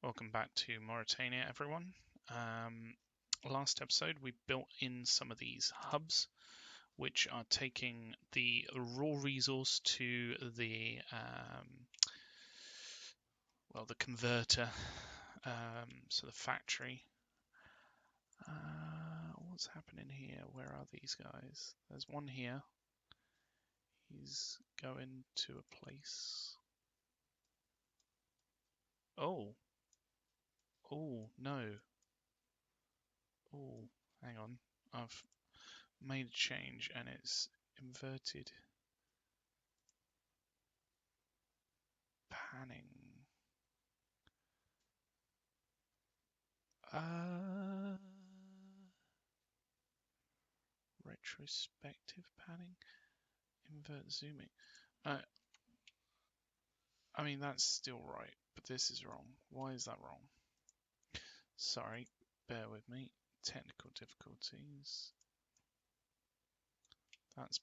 Welcome back to Moratania, everyone. Last episode, we built in some of these hubs, which are taking the raw resource to the the converter, so the factory. What's happening here? Where are these guys? There's one here. He's going to a place. Oh. Oh, no. Oh, hang on. I've made a change and it's inverted panning. Retrospective panning, invert zooming. I mean, that's still right, but this is wrong. Why is that wrong? Sorry, bear with me. Technical difficulties. That's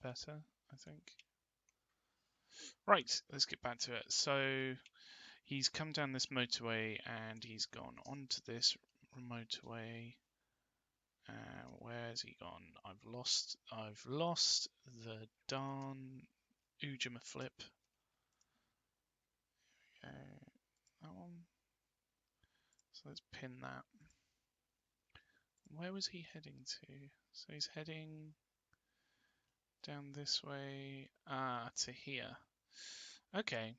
better, I think. Right, let's get back to it. So he's come down this motorway and he's gone onto this motorway. Where's he gone? I've lost the darn Ujima flip. That one. So let's pin that. Where was he heading to? So he's heading down this way. To here. Okay.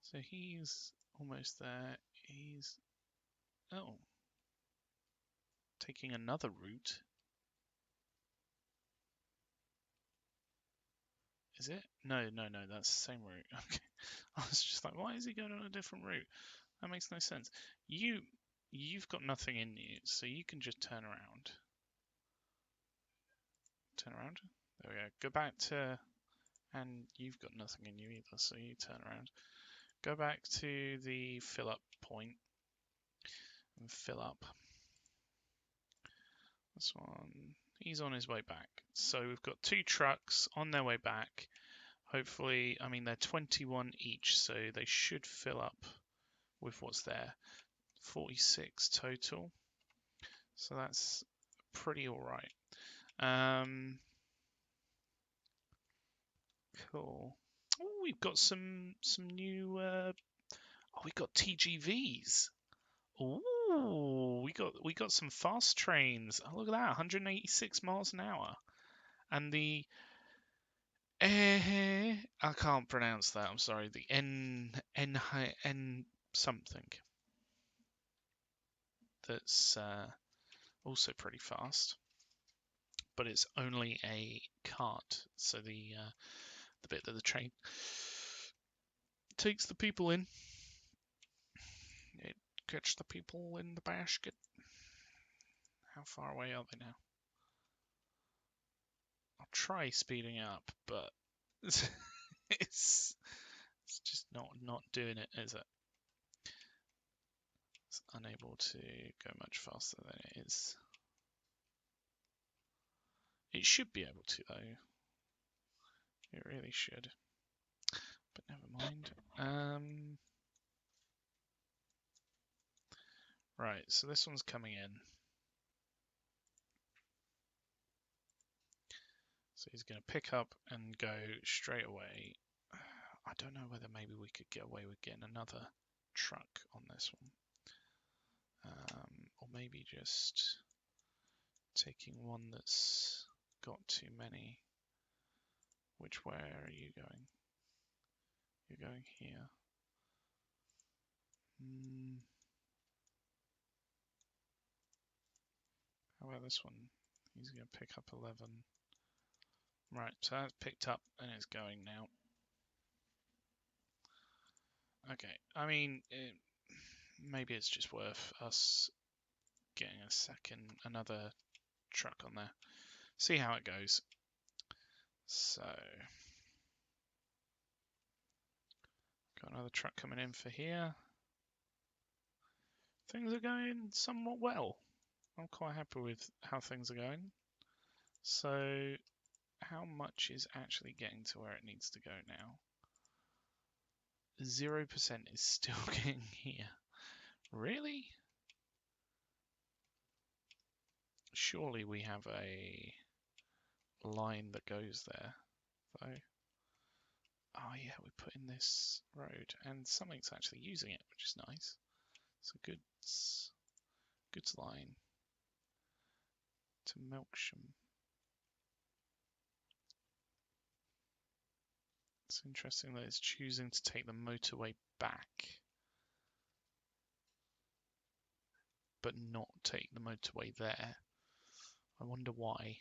So he's almost there. He's taking another route. Is it? No, that's the same route. Okay. I was just like, why is he going on a different route? That makes no sense. You've got nothing in you, so you can just turn around. Turn around. There we go. Go back to, and you've got nothing in you either, so you turn around. Go back to the fill up point and fill up. This one, he's on his way back. So we've got two trucks on their way back. Hopefully, I mean, they're 21 each, so they should fill up with what's there. 46 total. So that's pretty alright. Cool. Oh, we've got some new. We've got TGVs. Oh, we got some fast trains. Oh, look at that, 186 miles an hour, and the I can't pronounce that. I'm sorry. The N something. That's also pretty fast, but it's only a cart. So the bit that the train takes the people in, it gets the people in the basket. How far away are they now? I'll try speeding up, but it's just not doing it, is it? It's unable to go much faster than it is. It should be able to, though. It really should. But never mind. Right, so this one's coming in. So he's going to pick up and go straight away. I don't know whether maybe we could get away with getting another truck on this one. Or maybe just taking one that's got too many. Which way are you going? You're going here. How about this one? He's going to pick up 11. Right, so that's picked up and it's going now. Okay, I mean, maybe it's just worth us getting another truck on there. See how it goes. So, got another truck coming in for here. Things are going somewhat well. I'm quite happy with how things are going. So, how much is actually getting to where it needs to go now? 0% is still getting here. Really? Surely we have a line that goes there, though. Oh yeah, we put in this road, and something's actually using it, which is nice. So goods line to Melksham. It's interesting that it's choosing to take the motorway back, but not take the motorway there. I wonder why.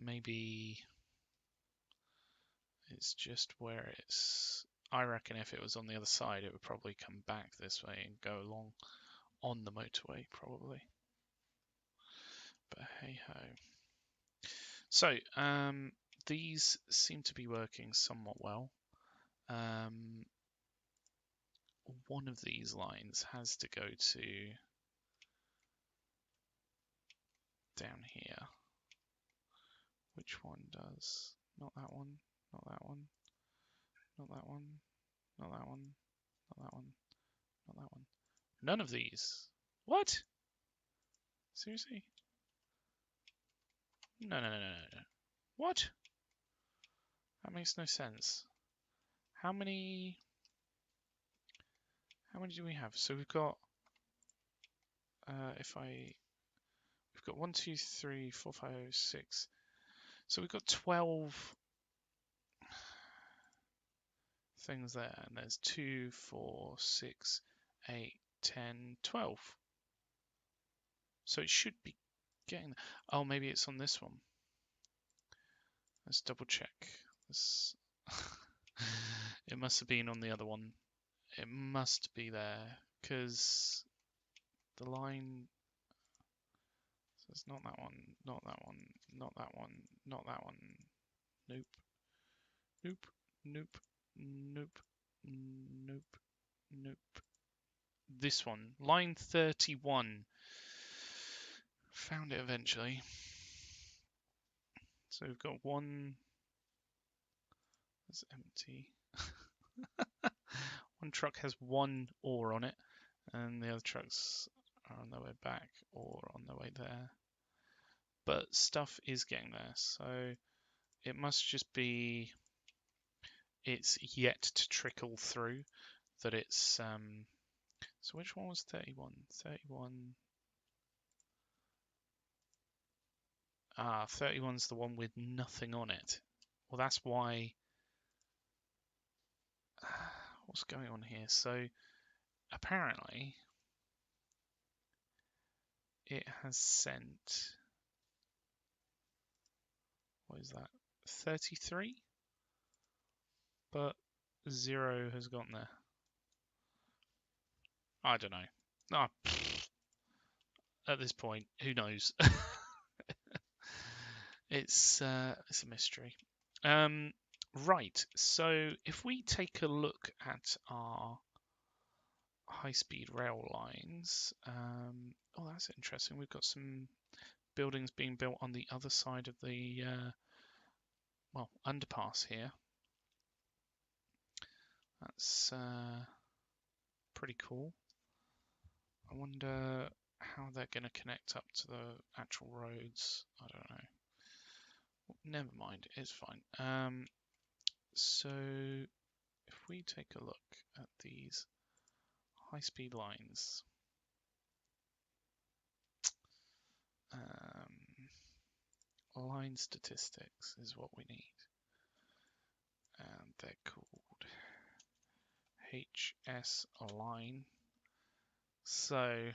Maybe it's just where it's... I reckon if it was on the other side, it would probably come back this way and go along on the motorway, probably. But hey ho. So, these seem to be working somewhat well. One of these lines has to go to down here. Which one does? Not that one, not that one, not that one, not that one, not that one, not that one. None of these. What? Seriously? No, no, no, no, no. What? That makes no sense. How many do we have? So we've got, we've got 1, 2, 3, 4, 5, 6. So we've got 12 things there, and there's 2, 4, 6, 8, 10, 12. So it should be getting. Oh, maybe it's on this one. Let's double check. This... It must have been on the other one. It must be there because the line. So it's not that one, not that one, not that one, not that one. Nope. Nope. Nope. Nope. Nope. Nope. This one, line 31. Found it eventually. So we've got one. It's empty. One truck has one ore on it, and the other trucks are on their way back or on their way there. But stuff is getting there, so it must just be it's yet to trickle through that it's so which one was 31? 31. 31's the one with nothing on it. Well, that's why. What's going on here? So apparently it has sent, what is that, 33? But 0 has gone there. I don't know. Ah, at this point, who knows? It's a mystery. Right, so if we take a look at our high-speed rail lines, oh, that's interesting. We've got some buildings being built on the other side of the well, underpass here. That's pretty cool. I wonder how they're going to connect up to the actual roads. I don't know. Never mind, it's fine. So if we take a look at these high-speed lines, line statistics is what we need, and they're called HS line. So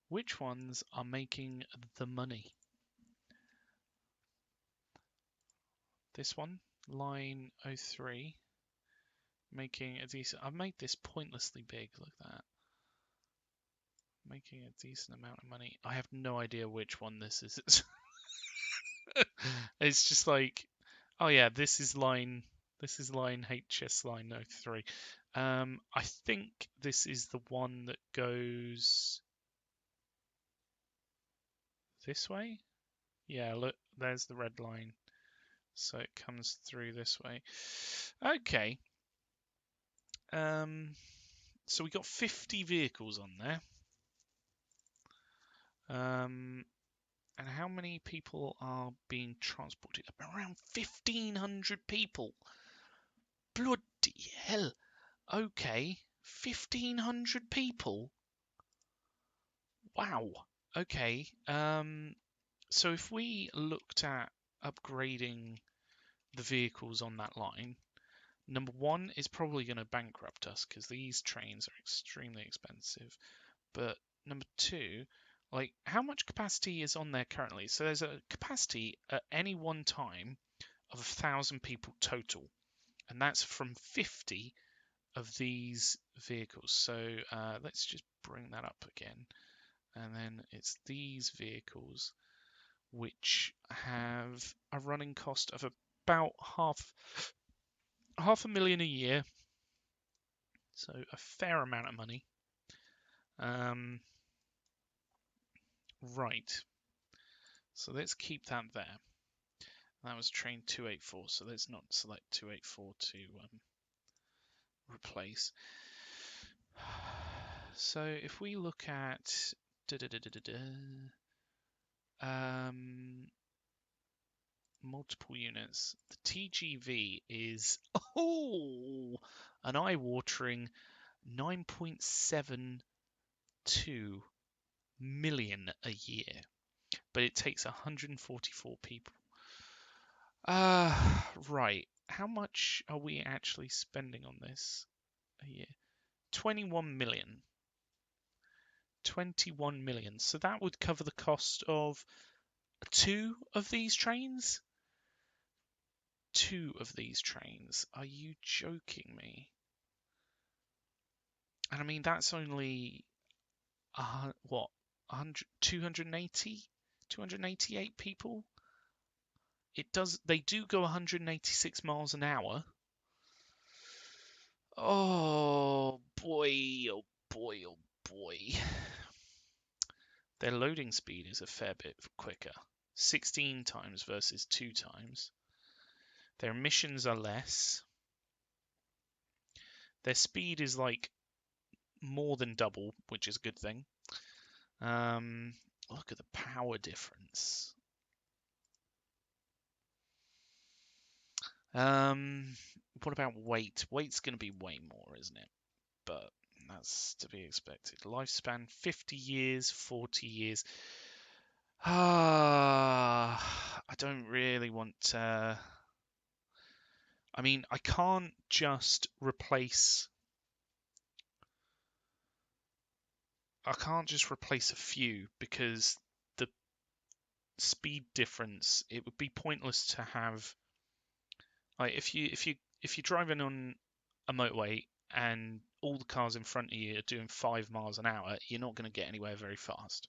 which ones are making the money? This one, line 03, making a decent. I've made this pointlessly big. Look at that. Making a decent amount of money. I have no idea which one this is. It's just like, oh yeah, this is line HS line 03. I think this is the one that goes this way. Yeah, look, there's the red line. So it comes through this way. Okay. So we got 50 vehicles on there. And how many people are being transported? Around 1,500 people. Bloody hell. Okay. 1,500 people. Wow. Okay. So if we looked at upgrading the vehicles on that line, number one is probably going to bankrupt us because these trains are extremely expensive. But number two, like how much capacity is on there currently? So there's a capacity at any one time of 1,000 people total, and that's from 50 of these vehicles. So let's just bring that up again. And then it's these vehicles which have a running cost of about half a million a year, so a fair amount of money. Right, so let's keep that there. That was train 284, so let's not select 284 to replace. So if we look at multiple units, the TGV is an eye-watering 9.72 million a year, but it takes 144 people. Right. How much are we actually spending on this a year? 21 million. 21 million. So that would cover the cost of 2 of these trains? 2 of these trains. Are you joking me? And I mean, that's only, what, 100, 280? 288 people? They do go 186 miles an hour. Oh boy, oh boy, oh boy. Their loading speed is a fair bit quicker. 16 times versus 2 times. Their emissions are less. Their speed is like more than double, which is a good thing. Look at the power difference. What about weight? Weight's going to be way more, isn't it? But that's to be expected. Lifespan 50 years, 40 years. I don't really want. I mean, I can't just replace. I can't just replace a few because the speed difference. It would be pointless to have. Like if you're driving on a motorway and all the cars in front of you are doing 5 miles an hour, you're not going to get anywhere very fast.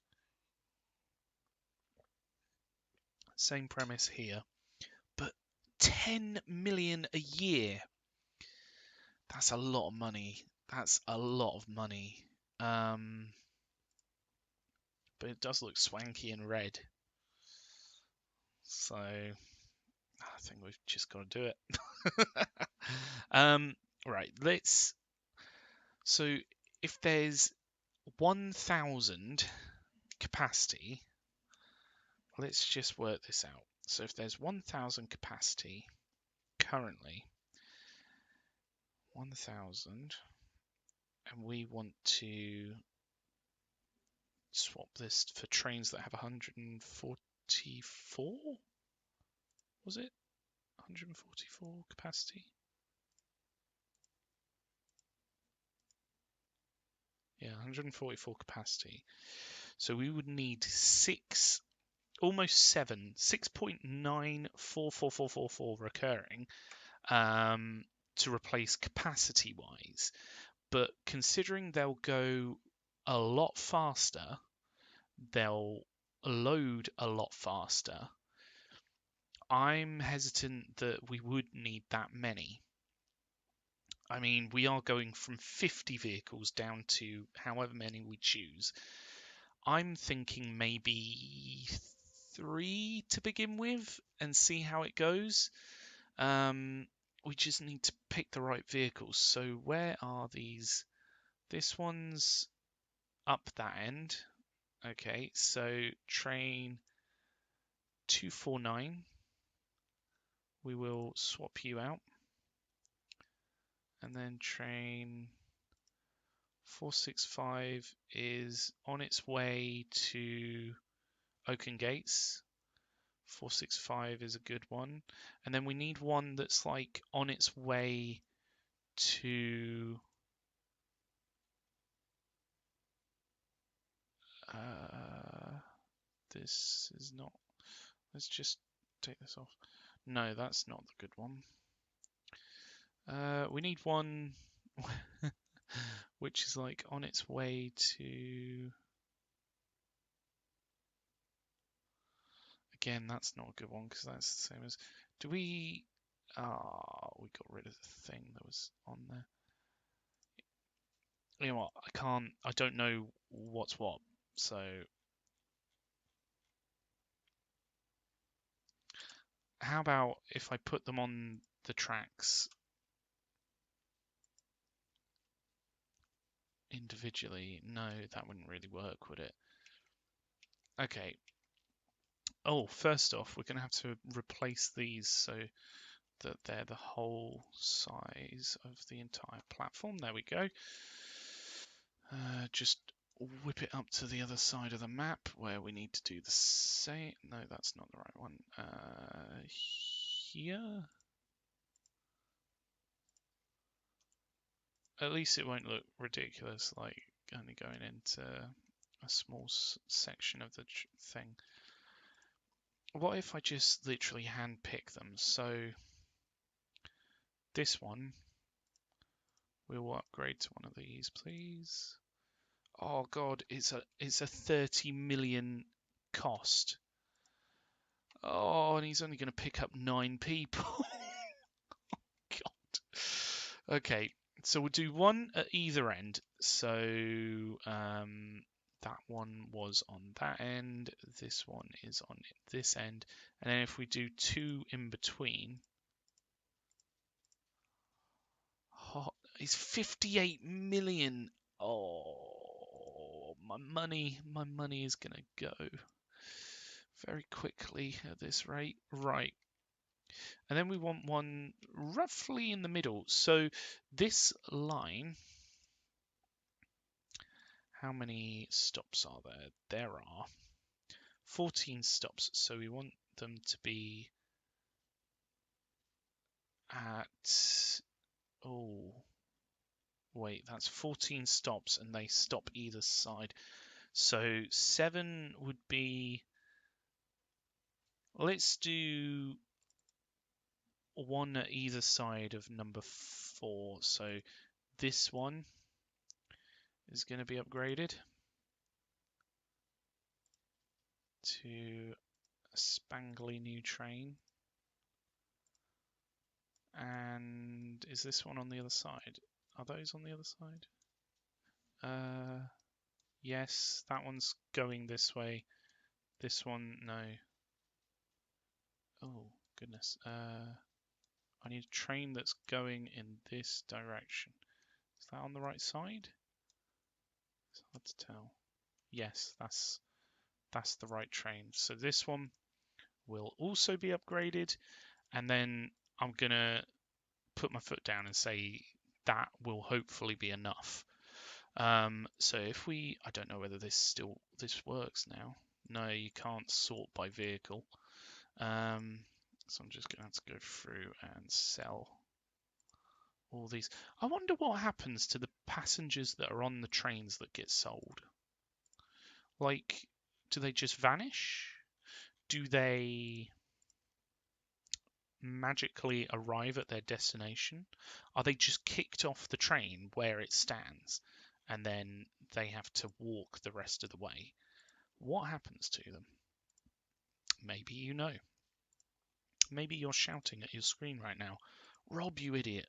Same premise here, but 10 million a year. That's a lot of money. That's a lot of money. But it does look swanky in red. So I think we've just got to do it. Right, so if there's 1,000 capacity, let's just work this out. So if there's 1,000 capacity currently, 1,000, and we want to swap this for trains that have 144, was it? 144 capacity? Yeah, 144 capacity. So we would need 6.94444 recurring to replace capacity wise. But considering they'll go a lot faster, they'll load a lot faster, I'm hesitant that we would need that many. I mean, we are going from 50 vehicles down to however many we choose. I'm thinking maybe 3 to begin with and see how it goes. We just need to pick the right vehicles. So where are these? This one's up that end. Okay, so train 249. We will swap you out. And then train 465 is on its way to Oaken Gates. 465 is a good one. And then we need one that's like on its way to this is not, let's just take this off. No, that's not the good one. We need one which is like on its way to, again, that's not a good one because that's the same as, do we, we got rid of the thing that was on there. You know what, I don't know what's what, so how about if I put them on the tracks individually? No, that wouldn't really work, would it? Okay. Oh, first off, we're going to have to replace these so that they're the whole size of the entire platform. There we go. Just whip it up to the other side of the map where we need to do the same. No, that's not the right one. Here. At least it won't look ridiculous, like only going into a small section of the thing. What if I just literally hand pick them? So this one, we'll upgrade to one of these, please. Oh God, it's a 30 million cost. Oh, and he's only going to pick up 9 people. God. Okay, so we'll do one at either end. So that one was on that end. This one is on this end. And then if we do 2 in between, oh, it's 58 million. Oh, my money is gonna go very quickly at this rate. Right. And then we want one roughly in the middle. So this line, how many stops are there? There are 14 stops. So we want them to be at, oh, wait, that's 14 stops and they stop either side. So 7 would be, let's do one at either side of number 4. So this one is going to be upgraded to a spangly new train. And is this one on the other side? Are those on the other side? Yes, that one's going this way. This one, no. Oh, goodness. I need a train that's going in this direction. Is that on the right side? It's hard to tell. Yes, that's the right train. So this one will also be upgraded, and then I'm gonna put my foot down and say that will hopefully be enough. So if we, I don't know whether this works now. No, you can't sort by vehicle. So I'm just gonna have to go through and sell all these. I wonder what happens to the passengers that are on the trains that get sold. Like, do they just vanish? Do they magically arrive at their destination? Are they just kicked off the train where it stands and then they have to walk the rest of the way? What happens to them? Maybe you know. Maybe you're shouting at your screen right now, Rob, you idiot.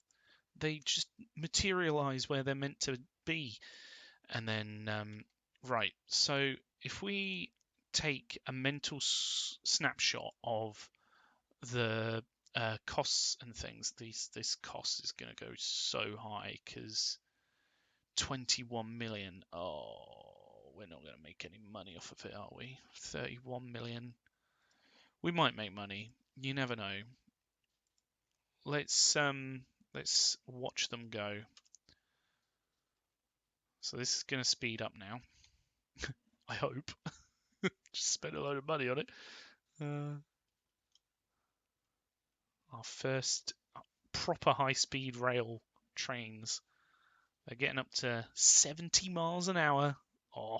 They just materialize where they're meant to be. And then, right, so if we take a mental snapshot of the costs and things, this cost is going to go so high because 21 million. Oh, we're not going to make any money off of it, are we? 31 million. We might make money. You never know. Let's watch them go. So this is going to speed up now. I hope. Just spent a load of money on it. Our first proper high-speed rail trains. They're getting up to 70 miles an hour. Oh.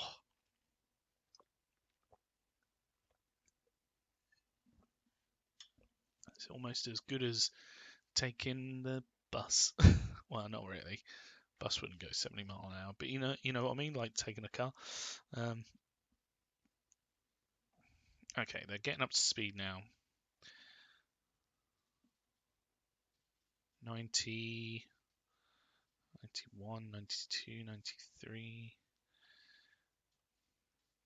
It's almost as good as taking the bus. Well, not really. Bus wouldn't go 70 miles an hour, but you know what I mean, like taking a car. Okay, they're getting up to speed now. 90, 91, 92, 93.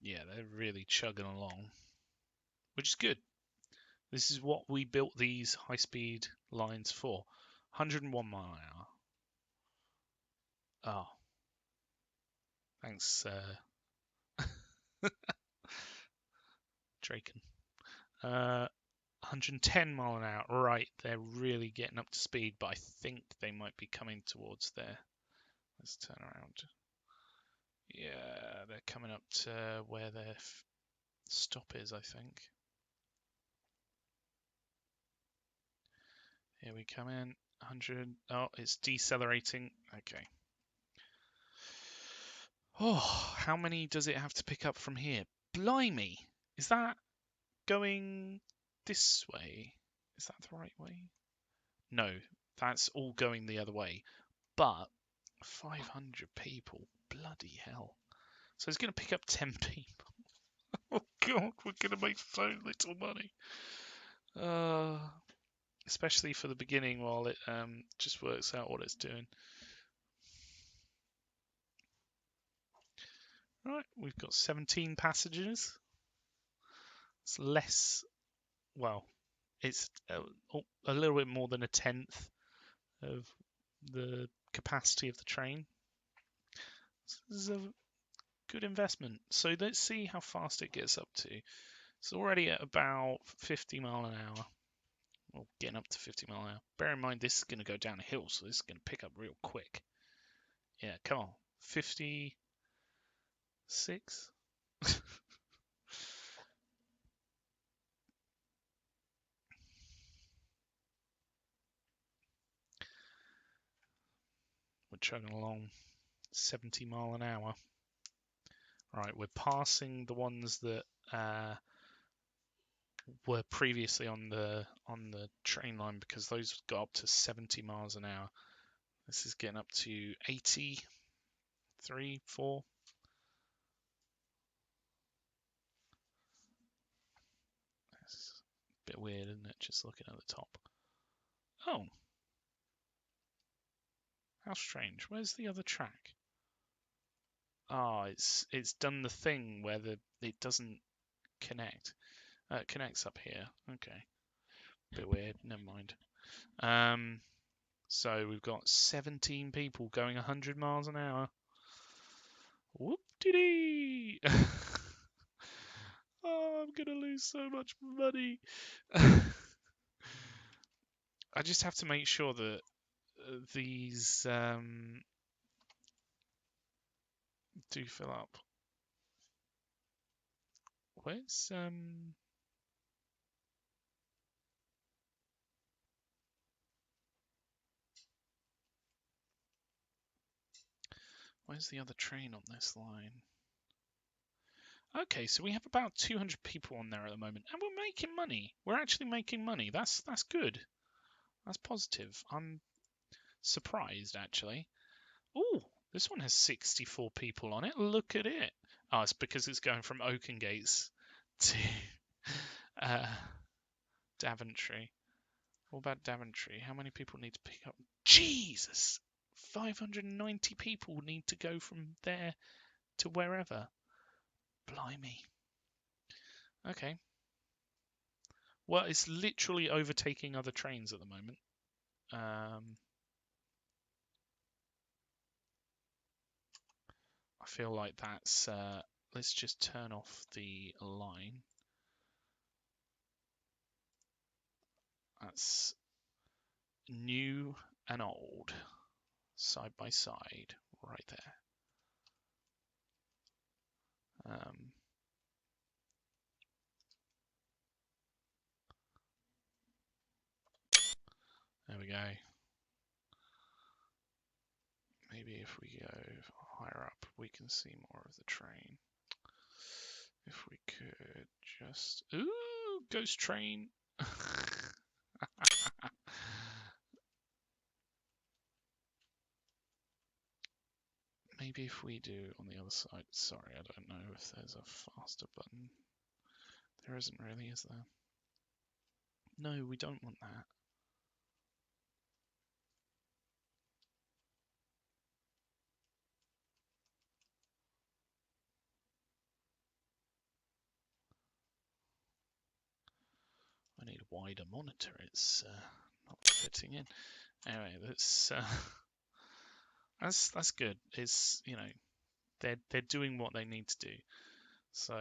Yeah, they're really chugging along, which is good. This is what we built these high-speed lines for. 101 mile an hour. Oh, thanks, Draken. 110 mile an hour. Right, they're really getting up to speed, but I think they might be coming towards there. Let's turn around. Yeah, they're coming up to where their stop is, I think. Here we come in. 100. Oh, it's decelerating. Okay. Oh, how many does it have to pick up from here? Blimey! Is that going this way? Is that the right way? No, that's all going the other way. But 500 people. Bloody hell. So it's going to pick up 10 people. Oh, God, we're going to make so little money. Especially for the beginning while it just works out what it's doing. Right, we've got 17 passengers. It's less, well, it's a little bit more than a tenth of the capacity of the train. This is a good investment. So let's see how fast it gets up to. It's already at about 50 mile an hour. Well, getting up to 50 mile an hour. Bear in mind, this is going to go down a hill, so this is going to pick up real quick. Yeah, come on. 56? We're chugging along 70 mile an hour. Right, we're passing the ones that were previously on the train line because those got up to 70 miles an hour. This is getting up to 83, 4. It's a bit weird, isn't it? Just looking at the top. Oh, how strange. Where's the other track? Ah, it's done the thing where it doesn't connect. It connects up here. Okay. Bit weird. Never mind. So we've got 17 people going 100 miles an hour. Whoop-de-dee! Oh, I'm gonna lose so much money. I just have to make sure that these do fill up. Where's the other train on this line? Okay, so we have about 200 people on there at the moment, and we're making money. We're actually making money. That's good. That's positive. I'm surprised, actually. Oh, this one has 64 people on it. Look at it. Oh, it's because it's going from Oakengates to Daventry. What about Daventry? How many people need to pick up? Jesus! 590 people need to go from there to wherever. Blimey. Okay. Well, it's literally overtaking other trains at the moment. I feel like that's... let's just turn off the line. That's new and old, side by side, right there. There we go. Maybe if we go higher up, we can see more of the train. If we could just... Ooh, ghost train! Maybe if we do on the other side... Sorry, I don't know if there's a faster button. There isn't really, is there? No, we don't want that. I need a wider monitor. It's not fitting in. Anyway, that's good. It's, you know, they're doing what they need to do. So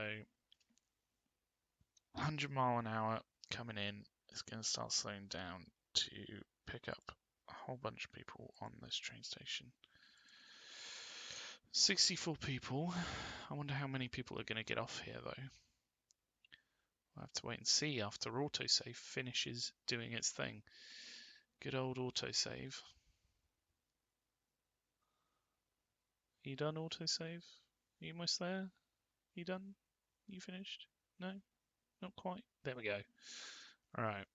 100 mile an hour coming in is going to start slowing down to pick up a whole bunch of people on this train station. 64 people. I wonder how many people are going to get off here though. We'll have to wait and see after autosave finishes doing its thing. Good old autosave. Are you done autosave? Are you almost there? Are you done? You finished? No? Not quite? There we go. Alright.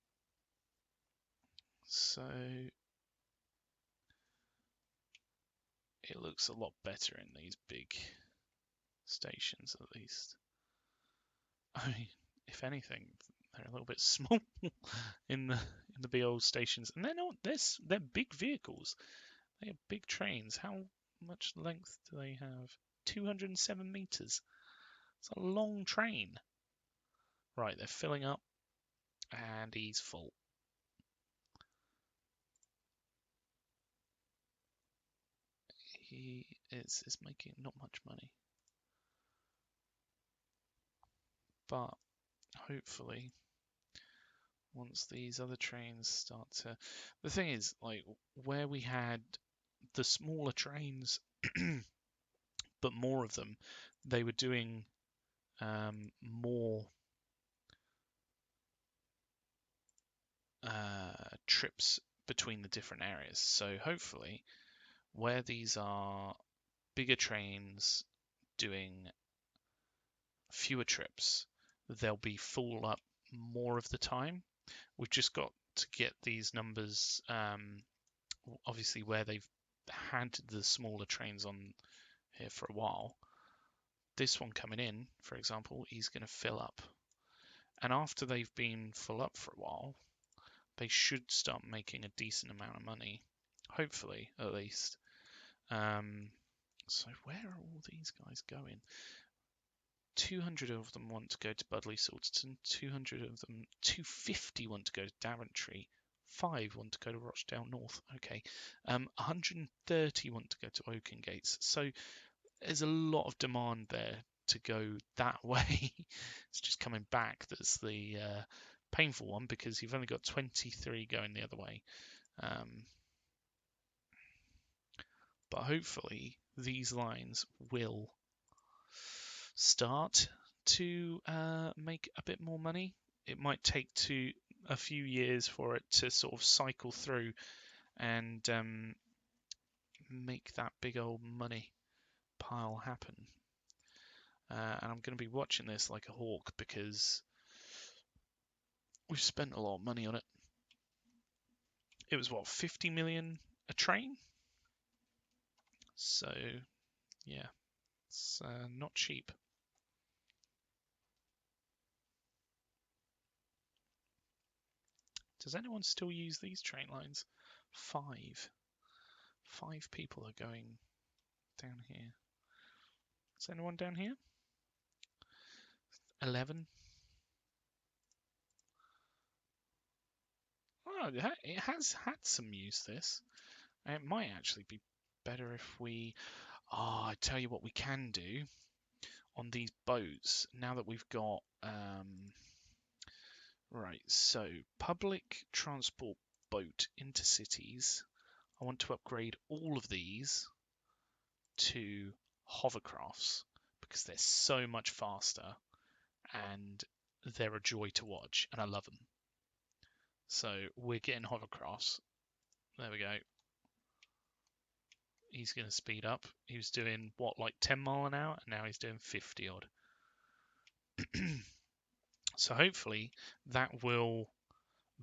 So it looks a lot better in these big stations at least. I mean, if anything, they're a little bit small in the big old stations, and they're not. They're big vehicles. They have big trains. How much length do they have? 207 meters. It's a long train. Right, they're filling up, and he's full. He is making not much money, but hopefully once these other trains start to... The thing is, like, where we had the smaller trains, but more of them, they were doing more trips between the different areas. So hopefully, where these are bigger trains doing fewer trips, they'll be full up more of the time. We've just got to get these numbers, obviously where they've had the smaller trains on here for a while. This one coming in, for example, is going to fill up. And after they've been full up for a while, they should start making a decent amount of money. Hopefully, at least. So where are all these guys going? 200 of them want to go to Budleigh Salterton, 200 of them, 250 want to go to Daventry, 5 want to go to Rochdale North. Okay, 130 want to go to Oakengates. So there's a lot of demand there to go that way. It's just coming back that's the painful one, because you've only got 23 going the other way. But hopefully these lines will start to make a bit more money. It might take a few years for it to sort of cycle through and make that big old money pile happen. And I'm going to be watching this like a hawk, because we've spent a lot of money on it. It was what, 50 million a train? So yeah, it's not cheap. Does anyone still use these train lines? 5 people are going down here. Is anyone down here? 11. Oh, it has had some use, this. It might actually be better if we... Oh, I tell you what we can do on these boats, now that we've got... Right, so public transport boat into cities. I want to upgrade all of these to hovercrafts because they're so much faster and they're a joy to watch and I love them. So we're getting hovercrafts. There we go. He's going to speed up. He was doing what, like 10 mile an hour, and now he's doing 50 odd. So hopefully that will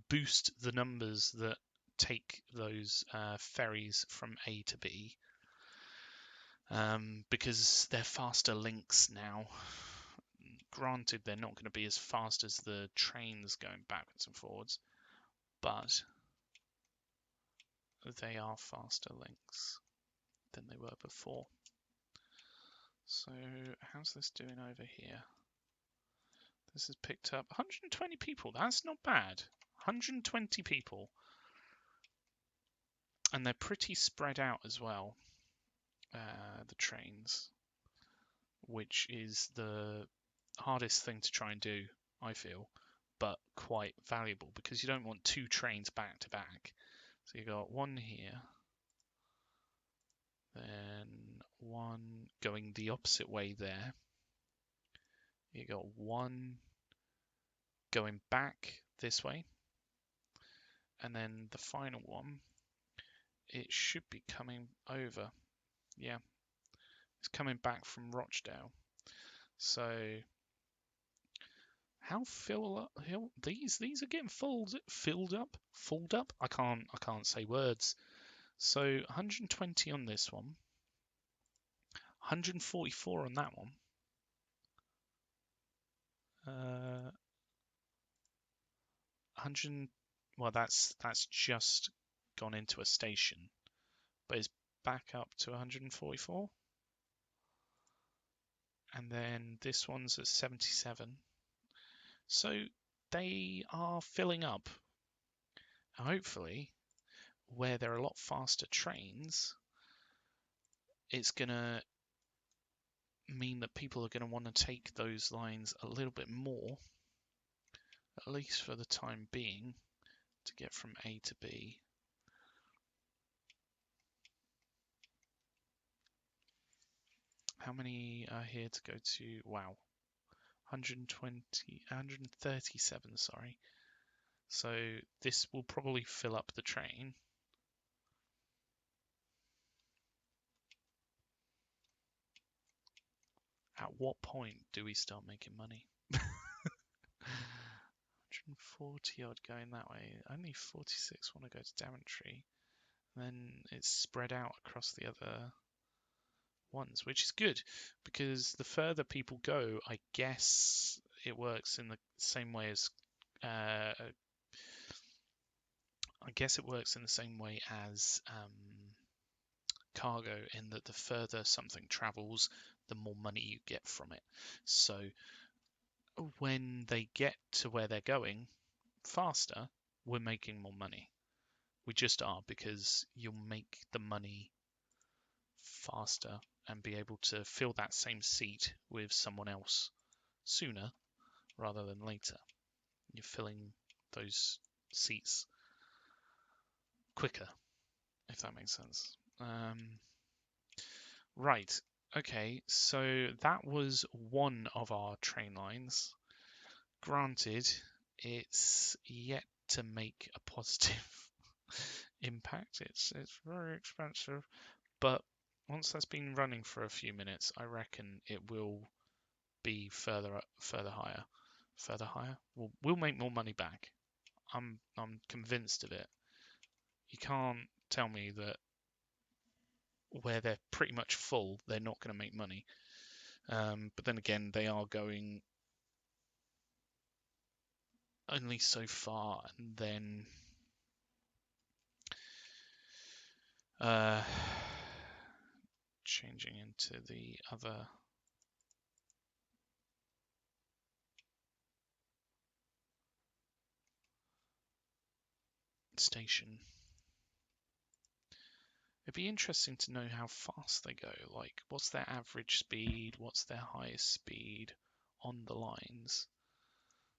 boost the numbers that take those ferries from A to B, because they're faster links now. Granted, they're not going to be as fast as the trains going backwards and forwards, but they are faster links than they were before. So how's this doing over here? This has picked up 120 people. That's not bad. 120 people. And they're pretty spread out as well, the trains, which is the hardest thing to try and do, I feel, but quite valuable because you don't want two trains back to back. So you got one here, then one going the opposite way there. You got one going back this way, and then the final one, it should be coming over. Yeah, it's coming back from Rochdale. So how these are getting filled up. I can't say words. So 120 on this one, 144 on that one. 100. Well, that's just gone into a station, but it's back up to 144. And then this one's at 77. So they are filling up. Hopefully, where there are a lot faster trains, it's going to mean that people are going to want to take those lines a little bit more, at least for the time being, to get from A to B. How many are here to go to? Wow, 137, sorry. So this will probably fill up the train. At what point do we start making money? 140 odd going that way. Only 46 want to go to Daventry. Then it's spread out across the other ones, which is good because the further people go, I guess it works in the same way as cargo, in that the further something travels, the more money you get from it. So when they get to where they're going faster, we're making more money. We just are, because you'll make the money faster and be able to fill that same seat with someone else sooner rather than later. You're filling those seats quicker, if that makes sense. Right, okay, so that was one of our train lines. Granted, it's yet to make a positive impact. It's very expensive, but once that's been running for a few minutes, I reckon it will be further higher. We'll make more money back. I'm convinced of it. You can't tell me that where they're pretty much full, they're not going to make money. But then again, they are going only so far, and then changing into the other. station. It'd be interesting to know how fast they go. Like, what's their average speed? What's their highest speed on the lines?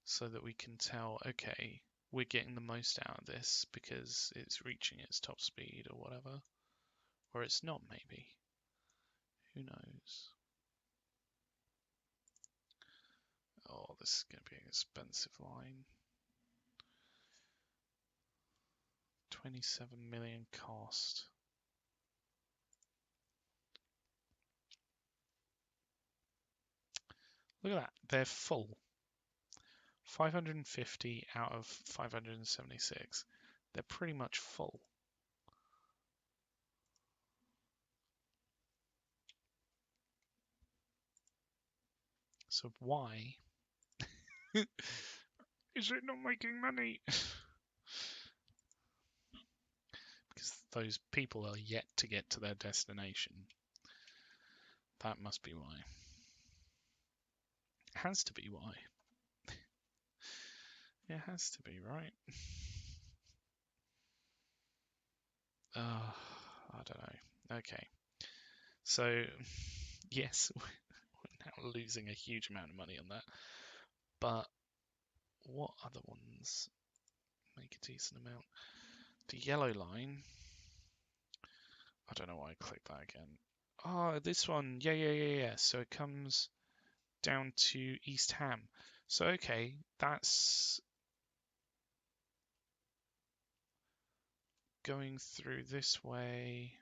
So that we can tell, okay, we're getting the most out of this because it's reaching its top speed or whatever. Or it's not, maybe. Who knows? Oh, this is going to be an expensive line. 27 million cost. Look at that, they're full. 550 out of 576. They're pretty much full. So why is it not making money? Because those people are yet to get to their destination. That must be why. Has to be why. It has to be, right? I don't know. Okay. So, yes, we're now losing a huge amount of money on that. But what other ones make a decent amount? The yellow line. I don't know why I clicked that again. Oh, this one. Yeah. So it comes down to East Ham. So, okay, that's going through this way.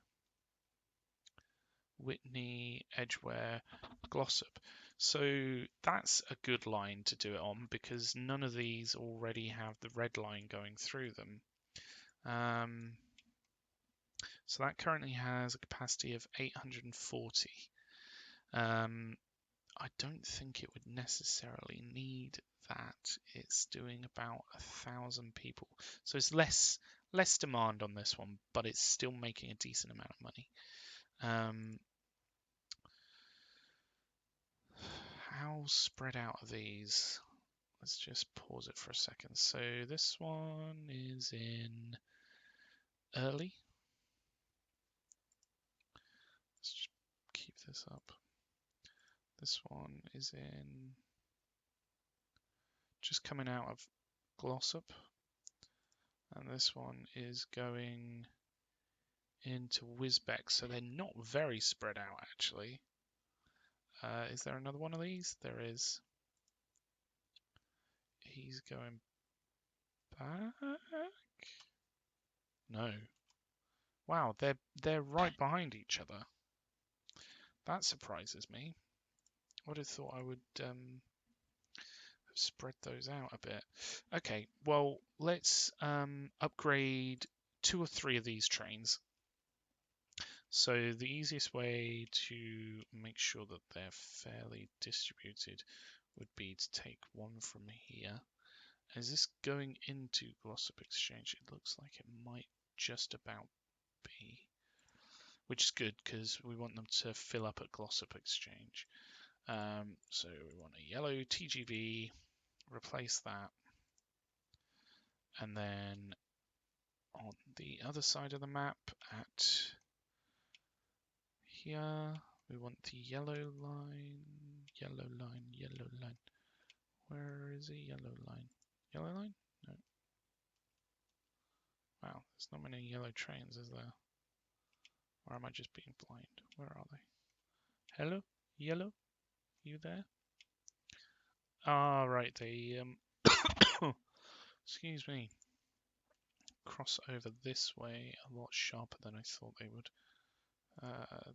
Whitney, Edgware, Glossop. So that's a good line to do it on because none of these already have the red line going through them. So that currently has a capacity of 840. I don't think it would necessarily need that. It's doing about 1,000 people. So it's less demand on this one, but it's still making a decent amount of money. How spread out are these? Let's just pause it for a second. So this one is in early. Let's just keep this up. This one is in just coming out of Glossop. And this one is going into Wisbech. So they're not very spread out, actually. Is there another one of these? There is. He's going back? No. Wow, they're right behind each other. That surprises me. I would have thought I would have spread those out a bit. Okay, well, let's upgrade 2 or 3 of these trains. So the easiest way to make sure that they're fairly distributed would be to take one from here. Is this going into Glossop Exchange? It looks like it might just about be, which is good because we want them to fill up at Glossop Exchange. So we want a yellow TGV, replace that, and then on the other side of the map at here, we want the yellow line. Where is the yellow line? Yellow line? No. Wow, there's not many yellow trains, is there? Or am I just being blind? Where are they? Hello? Yellow? You there? Ah, right, they, excuse me, cross over this way a lot sharper than I thought they would.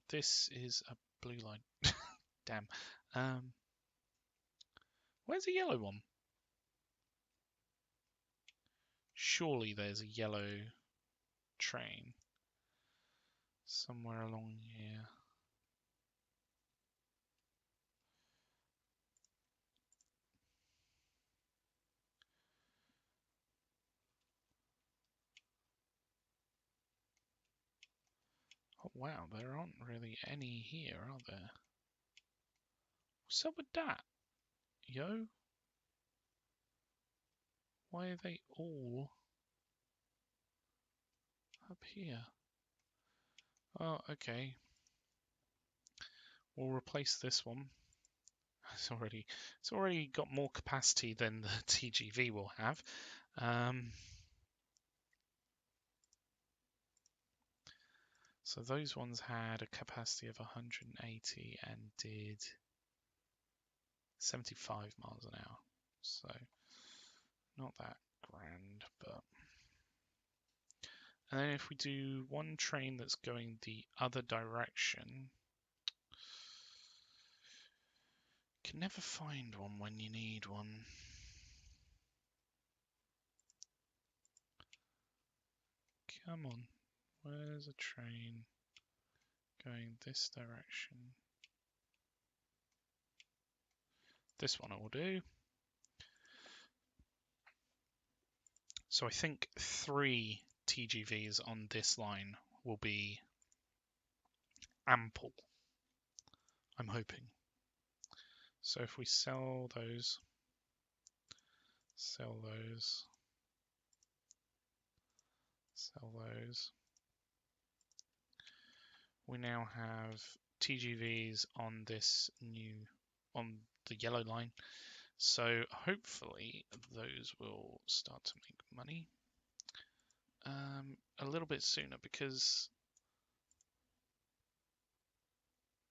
This is a blue line. Damn. Where's the yellow one? Surely there's a yellow train somewhere along here. Oh wow, there aren't really any here, are there? What's up with that? Yo? Why are they all Up here. Oh, okay. We'll replace this one. It's already got more capacity than the TGV will have. So those ones had a capacity of 180 and did 75 miles an hour. So not that grand, but. And then if we do one train that's going the other direction, can never find one when you need one. Come on, where's a train going this direction? This one will do. So I think 3 TGVs on this line will be ample. I'm hoping. So if we sell those, sell those, sell those, we now have TGVs on this on the yellow line. So hopefully those will start to make money a little bit sooner, because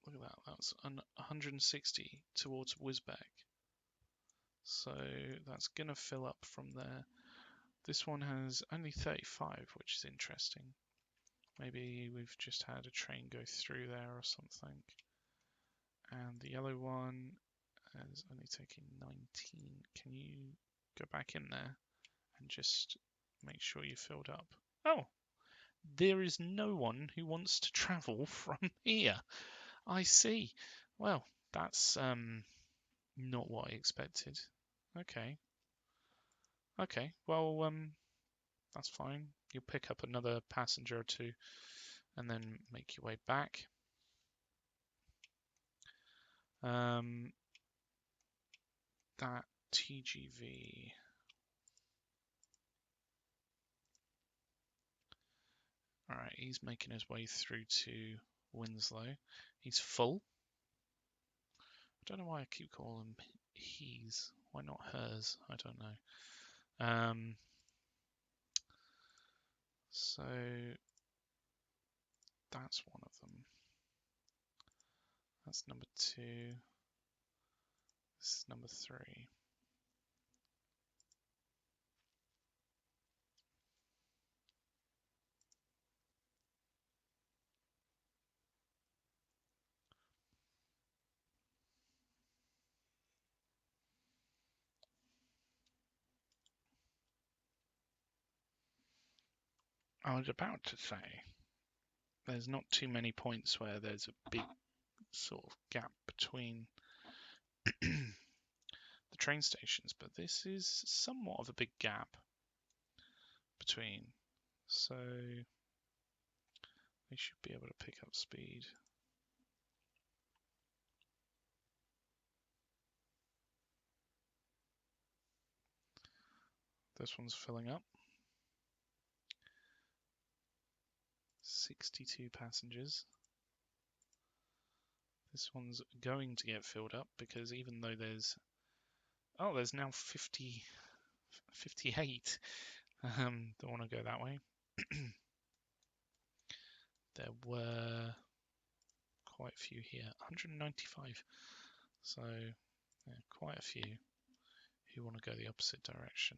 look at that, that's 160 towards Wisbech. So that's going to fill up from there. This one has only 35, which is interesting. Maybe we've just had a train go through there or something. And the yellow one is only taking 19. Can you go back in there and just make sure you filled up? Oh, there is no one who wants to travel from here. I see. Well, that's not what I expected. Okay. Okay. Well, that's fine. You'll pick up another passenger or two and then make your way back. That TGV. Alright, he's making his way through to Winslow. He's full. I don't know why I keep calling him he's. Why not hers? I don't know. So that's one of them. That's number 2. This is number 3. I was about to say, there's not too many points where there's a big sort of gap between the train stations, but this is somewhat of a big gap between, so they should be able to pick up speed. This one's filling up. 62 passengers. This one's going to get filled up because even though there's now 58 that want to go that way. There were quite a few here, 195. So yeah, quite a few who want to go the opposite direction.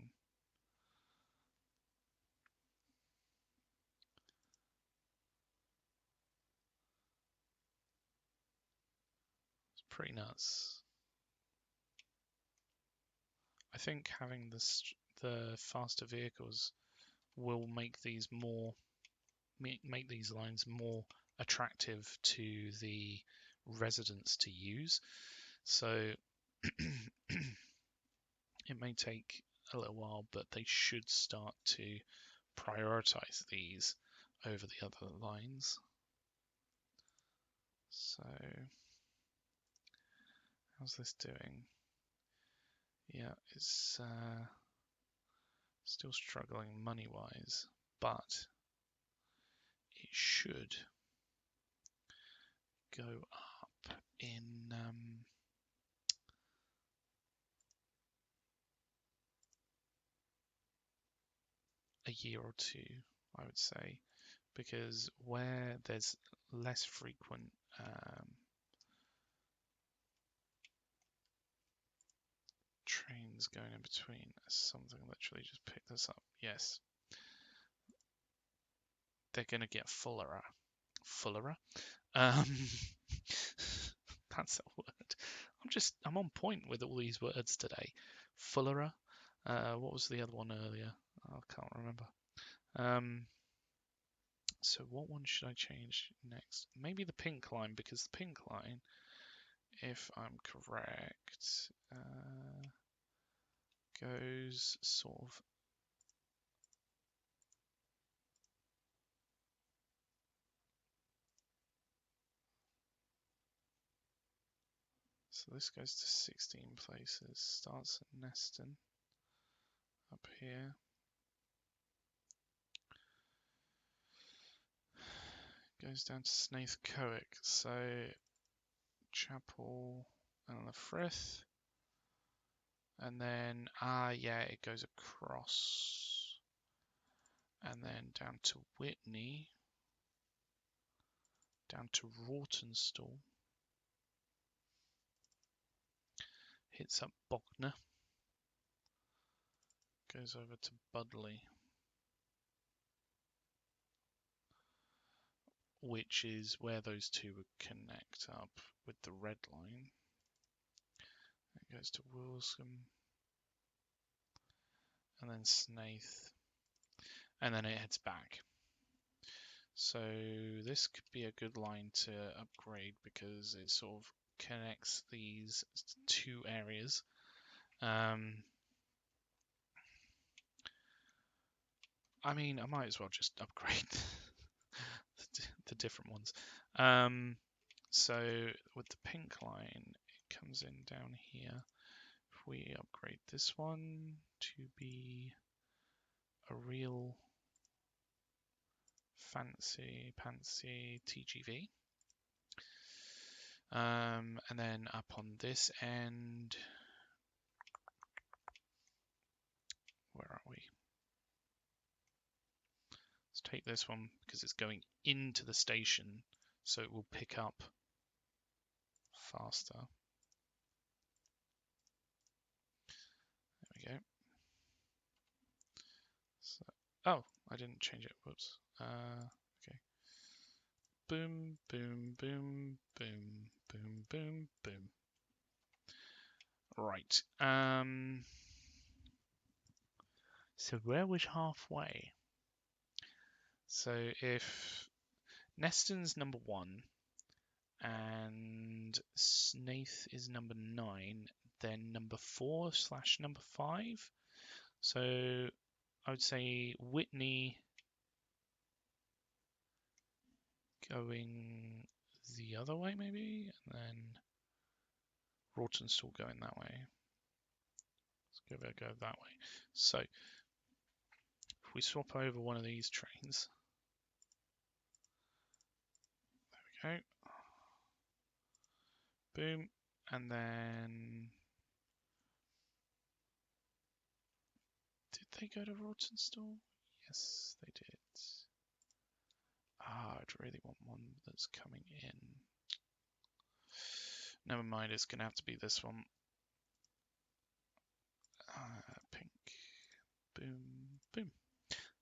It's pretty nuts. I think having the faster vehicles will make these lines more attractive to the residents to use. So it may take a little while, but they should start to prioritize these over the other lines. So how's this doing? Yeah, it's still struggling money-wise, but should go up in a year or two, I would say, because where there's less frequent trains going in between. Something literally just picked this up. Yes. They're going to get fullerer. Fullerer? That's a word. I'm on point with all these words today. Fullerer. What was the other one earlier? I can't remember. So what one should I change next? Maybe the pink line, because the pink line, if I'm correct, goes sort of so this goes to 16 places, starts at Neston up here, goes down to Snaith Coic, so Chapel and the Frith, and then yeah, it goes across and then down to Whitney, down to Rawtenstall, hits up Bognor, goes over to Budley, which is where those two would connect up with the red line. It goes to Wilscombe, and then Snaith, and then it heads back. So this could be a good line to upgrade because it sort of connects these two areas. I mean, I might as well just upgrade the different ones. So with the pink line, it comes in down here. If we upgrade this one to be a real fancy TGV. And then up on this end, where are we? Let's take this one because it's going into the station, so it will pick up faster. There we go. So, oh, I didn't change it. Whoops. Okay. Boom, boom, boom, boom, boom, boom, boom. Right. So where was halfway? So if Neston's number 1 and Snaith is number 9, then number 4/number 5. So I would say Whitney going the other way maybe, and then Rawtenstall going that way. Let's go that way. So if we swap over one of these trains, there we go. Boom, and then did they go to Rawtenstall? Yes, they did. I'd really want one that's coming in. Never mind, it's going to have to be this one. Pink. Boom, boom.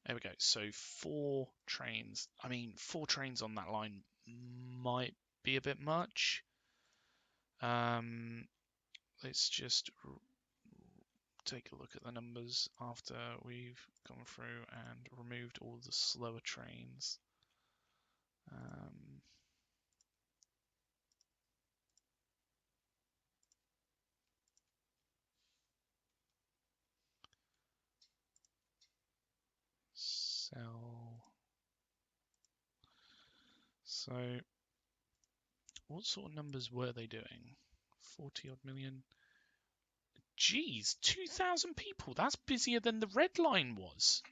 There we go. So 4 trains. I mean, 4 trains on that line might be a bit much. Let's just take a look at the numbers after we've gone through and removed all the slower trains. Sell. So what sort of numbers were they doing? 40 odd million. Geez, 2,000 people. That's busier than the red line was.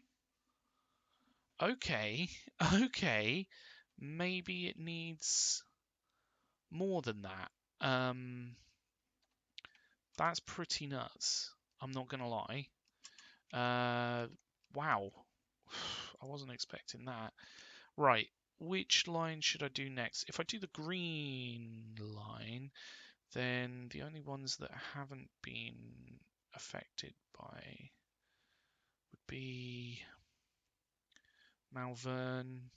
Okay, okay. Maybe it needs more than that. That's pretty nuts. I'm not gonna lie. Wow. I wasn't expecting that. Right, which line should I do next? If I do the green line, then the only ones that haven't been affected by would be Malvern.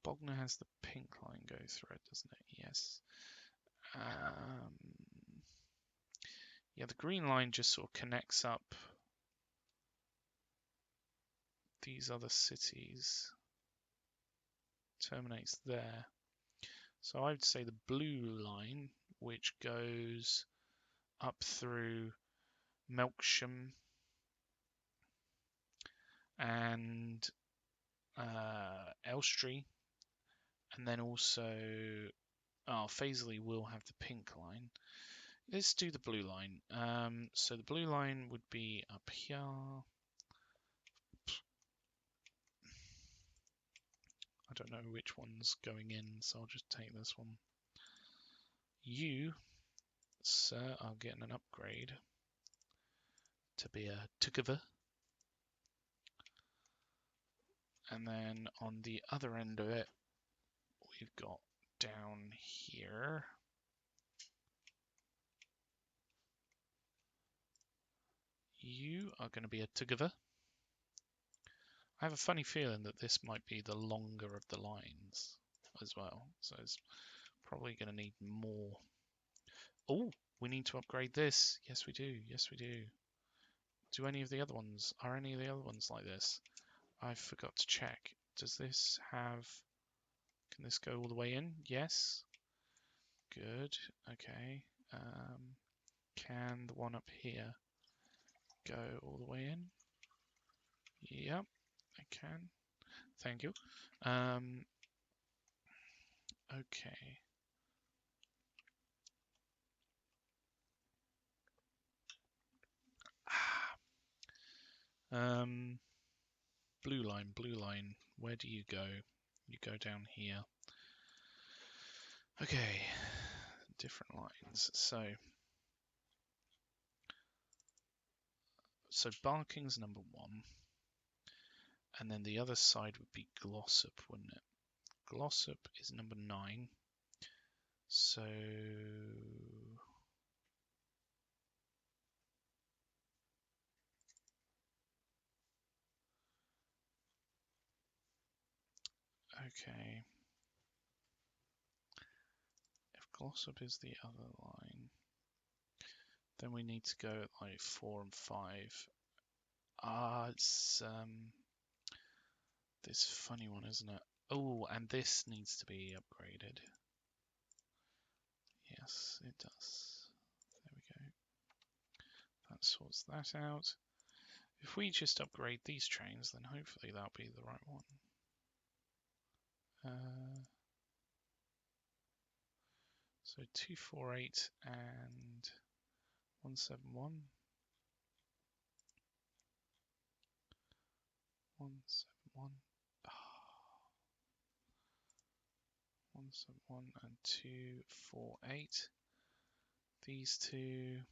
Bognor has the pink line go through it, doesn't it? Yes. Yeah, the green line just sort of connects up these other cities, terminates there. So I would say the blue line, which goes up through Melksham and Elstree, and then also Fazeley will have the pink line. Let's do the blue line. So the blue line would be up here. I don't know which one's going in, so I'll just take this one. You, sir, are getting an upgrade to be a Tukava. And then on the other end of it, we've got down here. You are going to be a Tukava. I have a funny feeling that this might be the longer of the lines as well. So it's probably going to need more. Oh, we need to upgrade this. Yes, we do. Yes, we do. Are any of the other ones like this? I forgot to check. Does this have... Can this go all the way in? Yes. Good. Okay. Can the one up here go all the way in? Yep, I can. Thank you. Okay. Blue line. Where do you go? You go down here. Okay. Different lines. So Barking's number 1. And then the other side would be Glossop, wouldn't it? Glossop is number 9. So okay. If Glossop is the other line, then we need to go at like 4 and 5. It's this funny one, isn't it? Oh, and this needs to be upgraded. Yes, it does. There we go. That sorts that out. If we just upgrade these trains, then hopefully that'll be the right one. So 248 and 171. 171. 171 and 248. These two,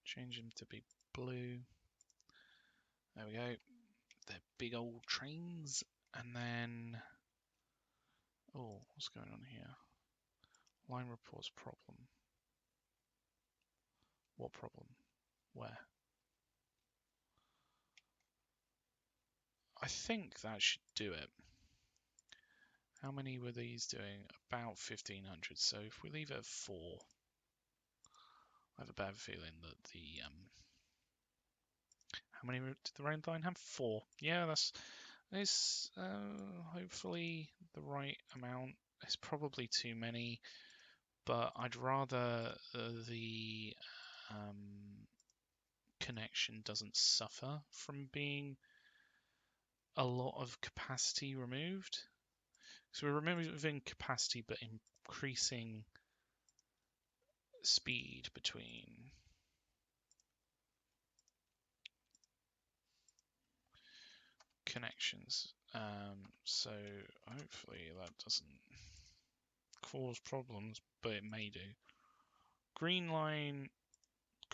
change them to be blue. There we go. They're big old trains. And then, oh, what's going on here? Line reports problem. What problem? Where? I think that should do it. How many were these doing? About 1,500. So if we leave it at 4, I have a bad feeling that the how many did the round line have? 4. Yeah, that's hopefully the right amount. It's probably too many, but I'd rather the connection doesn't suffer from being a lot of capacity removed. So we're removing capacity but increasing speed between. connections. So hopefully that doesn't cause problems, but it may do. Green line,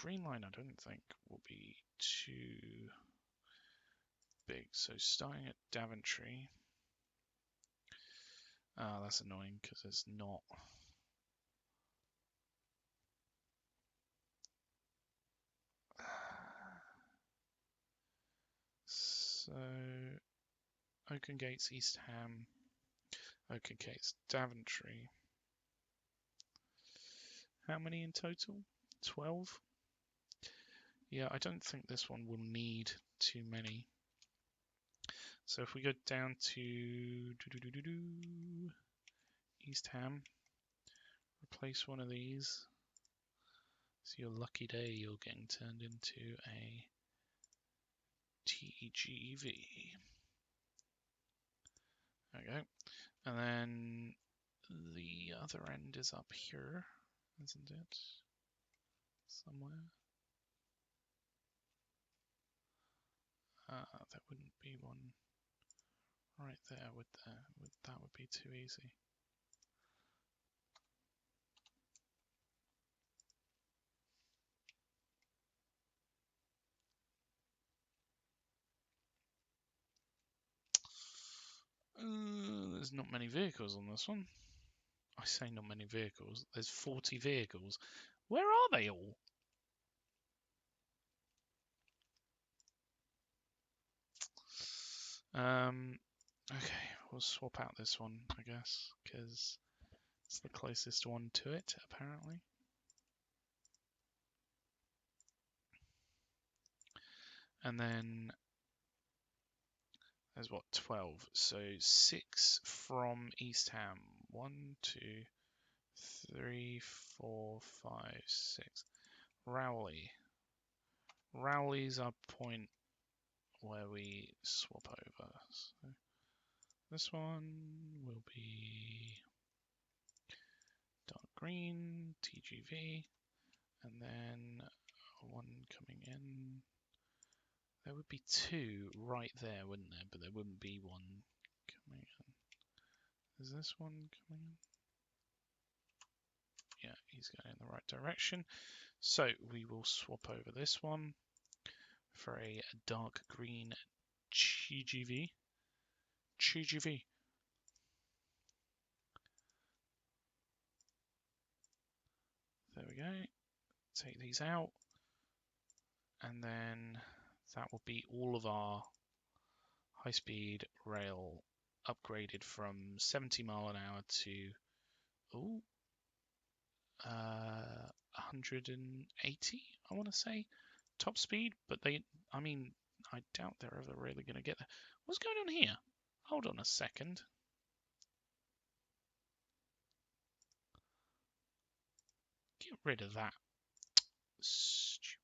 I don't think will be too big. So starting at Daventry. That's annoying because it's not. So Oaken Gates, East Ham, Oaken Gates, Daventry. How many in total? 12? Yeah, I don't think this one will need too many. So if we go down to East Ham, replace one of these. It's your lucky day you're getting turned into a TGV. There we go. And then the other end is up here, isn't it? Somewhere. There wouldn't be one right there, would there? That would be too easy. There's not many vehicles on this one. I say not many vehicles. There's 40 vehicles. Where are they all? Okay, we'll swap out this one, I guess, because it's the closest one to it, apparently. And then there's what, 12. So 6 from East Ham. 1, 2, 3, 4, 5, 6. Rowley. Rowley's our point where we swap over. So this one will be dark green, TGV, and then one coming in. There would be 2 right there, wouldn't there? But there wouldn't be one coming in. Is this one coming in? Yeah, he's going in the right direction. So we will swap over this one for a dark green TGV. TGV. There we go. Take these out. And then that will be all of our high-speed rail upgraded from 70 mile an hour to 180, I want to say, top speed. But I mean, I doubt they're ever really going to get there. What's going on here? Hold on a second. Get rid of that. Stupid.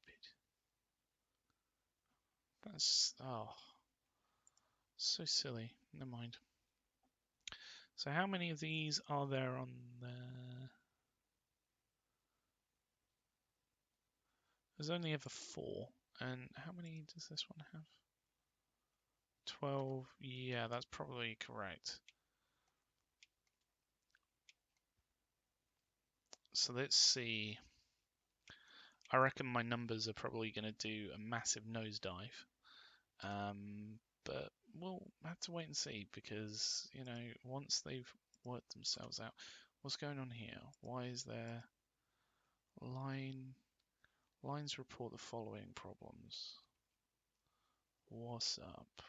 That's, oh, so silly. Never mind. So how many of these are there on there? There's only ever 4. And how many does this one have? 12. Yeah, that's probably correct. So let's see. I reckon my numbers are probably going to do a massive nosedive. But we'll have to wait and see because, you know, once they've worked themselves out. What's going on here? Why is there lines report the following problems? What's up?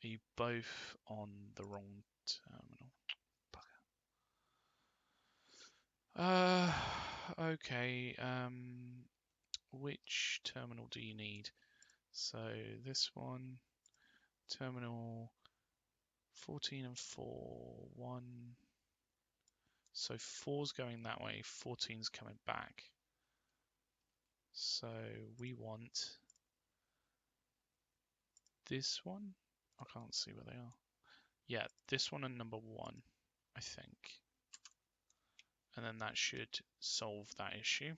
Are you both on the wrong terminal? Okay. Which terminal do you need? So this one, terminal 14 and 4, 1. So 4's going that way, 14's coming back. So we want this one. I can't see where they are. Yeah, this one and number 1, I think. And then that should solve that issue.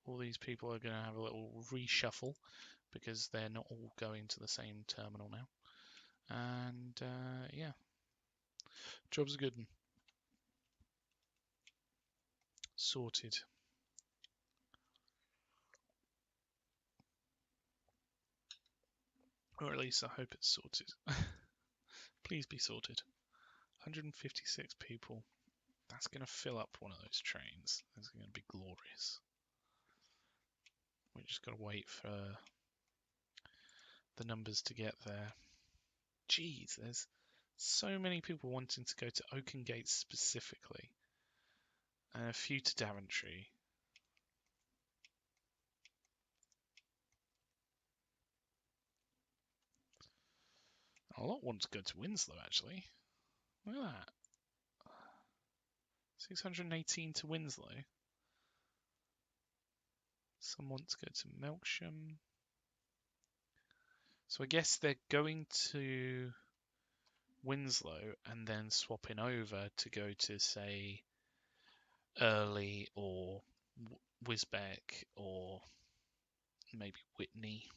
All these people are going to have a little reshuffle because they're not all going to the same terminal now. And yeah, job's a good one. Sorted. Or at least I hope it's sorted. Please be sorted. 156 people. That's going to fill up one of those trains. That's going to be glorious. We just got to wait for the numbers to get there. Jeez, there's so many people wanting to go to Oakengate specifically. And a few to Daventry. A lot want to go to Winslow, actually. Look at that. 618 to Winslow. Some want to go to Melksham. So I guess they're going to Winslow and then swapping over to go to, say, Early or Wisbech or maybe Whitney.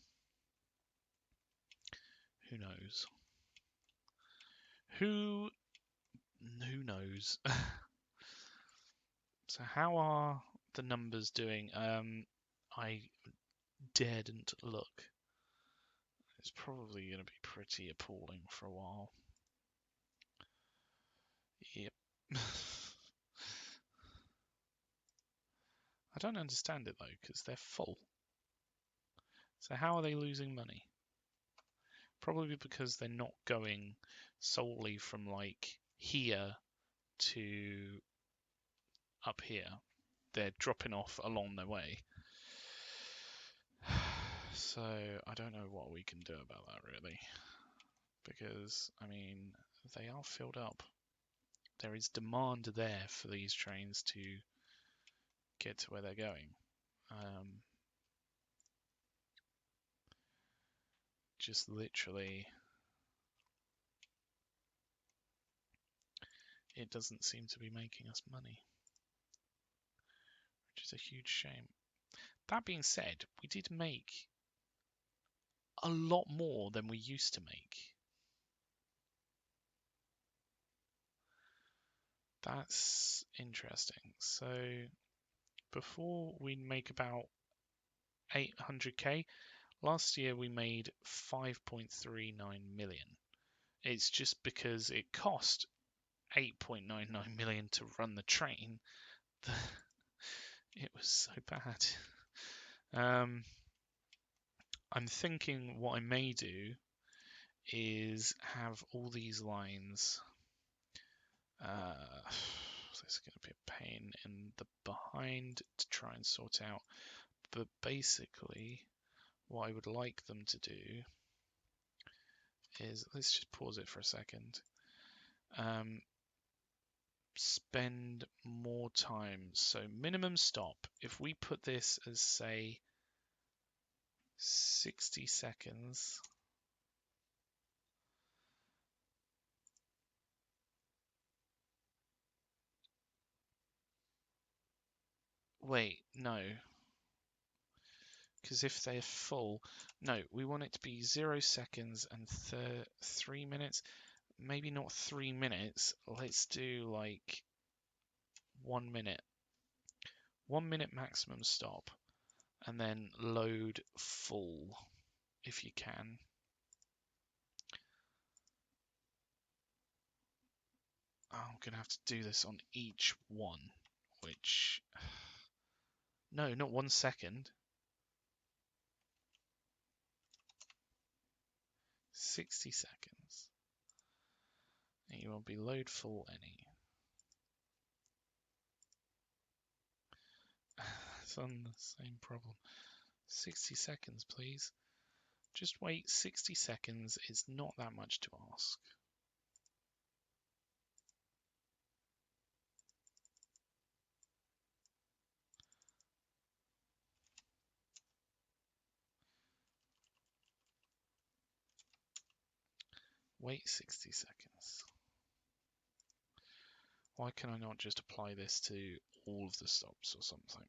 Who knows? Who knows? So how are the numbers doing? I daredn't look. It's probably going to be pretty appalling for a while. Yep. I don't understand it though, because they're full. So how are they losing money? Probably because they're not going solely from like here to up here. They're dropping off along their way. So I don't know what we can do about that really. Because, I mean, they are filled up. There is demand there for these trains to get to where they're going. Just literally, it doesn't seem to be making us money, which is a huge shame. That being said, we did make a lot more than we used to make. That's interesting. So before we'd make about 800k. Last year we made 5.39 million. It's just because it cost 8.99 million to run the train. It was so bad. I'm thinking what I may do is have all these lines. This is going to be a pain in the behind to try and sort out. But basically, what I would like them to do is, let's just pause it for a second. Spend more time. So minimum stop. If we put this as, say, 60 seconds. Wait, no. Because if they're full, no, we want it to be 0 seconds and 3 minutes. Maybe not 3 minutes. Let's do like 1 minute. 1 minute maximum stop. And then load full if you can. I'm going to have to do this on each one, which... No, not 1 second. 60 seconds. And you will be load full any. It's on the same problem. 60 seconds, please. Just wait 60 seconds. It's not that much to ask. Wait 60 seconds. Why can I not just apply this to all of the stops or something?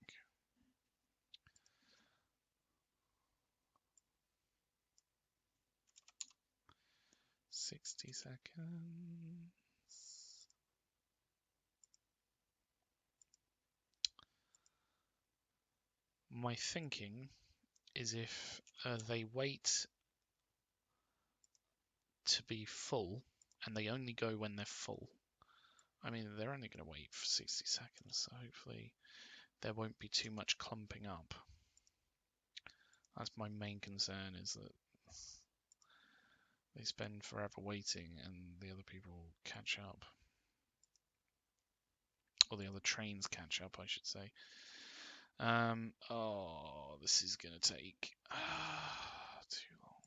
60 seconds. My thinking is if they wait to be full, and they only go when they're full. I mean, they're only going to wait for 60 seconds, so hopefully there won't be too much clumping up. That's my main concern, is that they spend forever waiting and the other people catch up. Or the other trains catch up, I should say. Oh, this is going to take too long.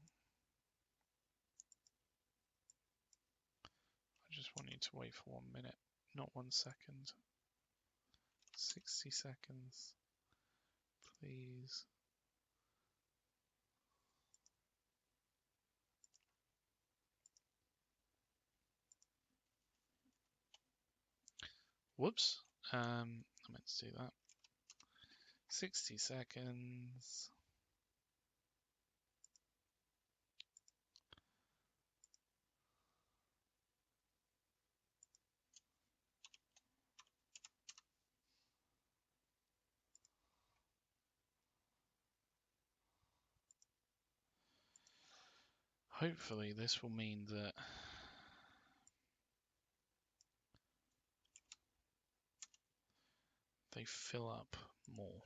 I just want you to wait for 1 minute, not 1 second. 60 seconds, please. Whoops. I meant to do that. 60 seconds. Hopefully this will mean that they fill up more.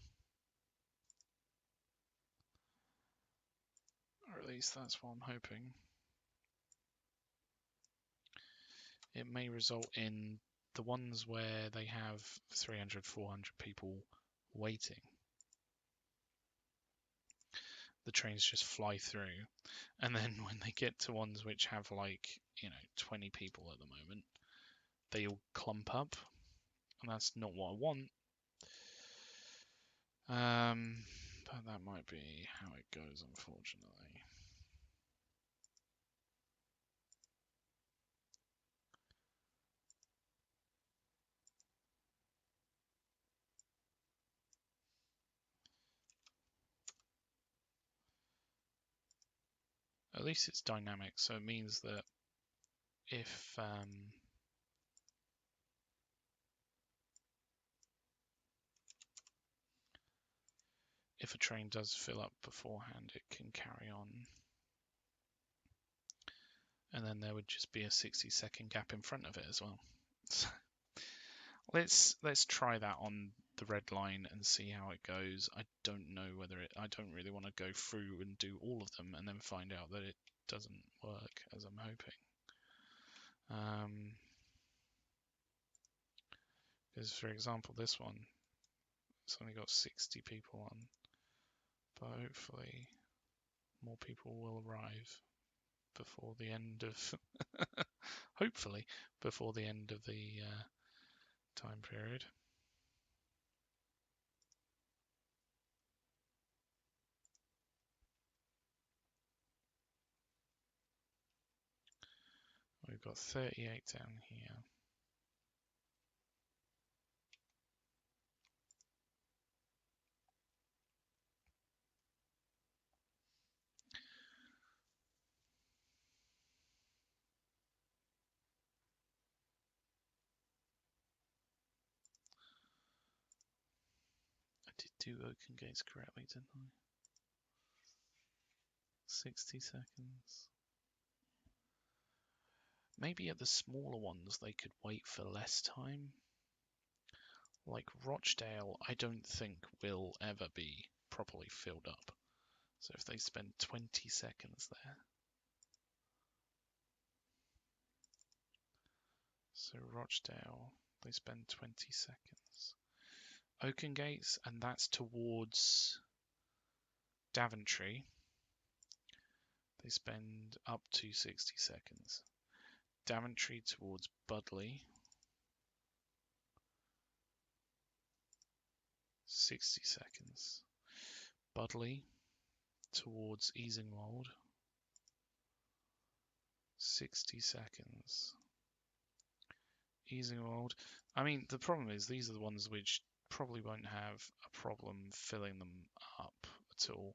Or at least that's what I'm hoping. It may result in the ones where they have 300, 400 people waiting. The trains just fly through, and then when they get to ones which have 20 people at the moment, they all clump up, and that's not what I want. But that might be how it goes, unfortunately. At least it's dynamic, so it means that if a train does fill up beforehand, it can carry on. And then there would just be a 60-second gap in front of it as well. So let's try that on the red line and see how it goes. I don't know whether I don't really want to go through and do all of them and then find out that it doesn't work as I'm hoping. Because for example, this one, it's only got 60 people on, but hopefully more people will arrive before the end of hopefully before the end of the time period. We've got 38 down here. I did do Oaken Gates correctly, didn't I? 60 seconds. Maybe at the smaller ones they could wait for less time. Like Rochdale, I don't think will ever be properly filled up. So if they spend 20 seconds there. So Rochdale, they spend 20 seconds. Oaken Gates, and that's towards Daventry. They spend up to 60 seconds. Daventry towards Budley, 60 seconds. Budley towards Easingwold, 60 seconds. Easingwold, I mean, the problem is these are the ones which probably won't have a problem filling them up at all.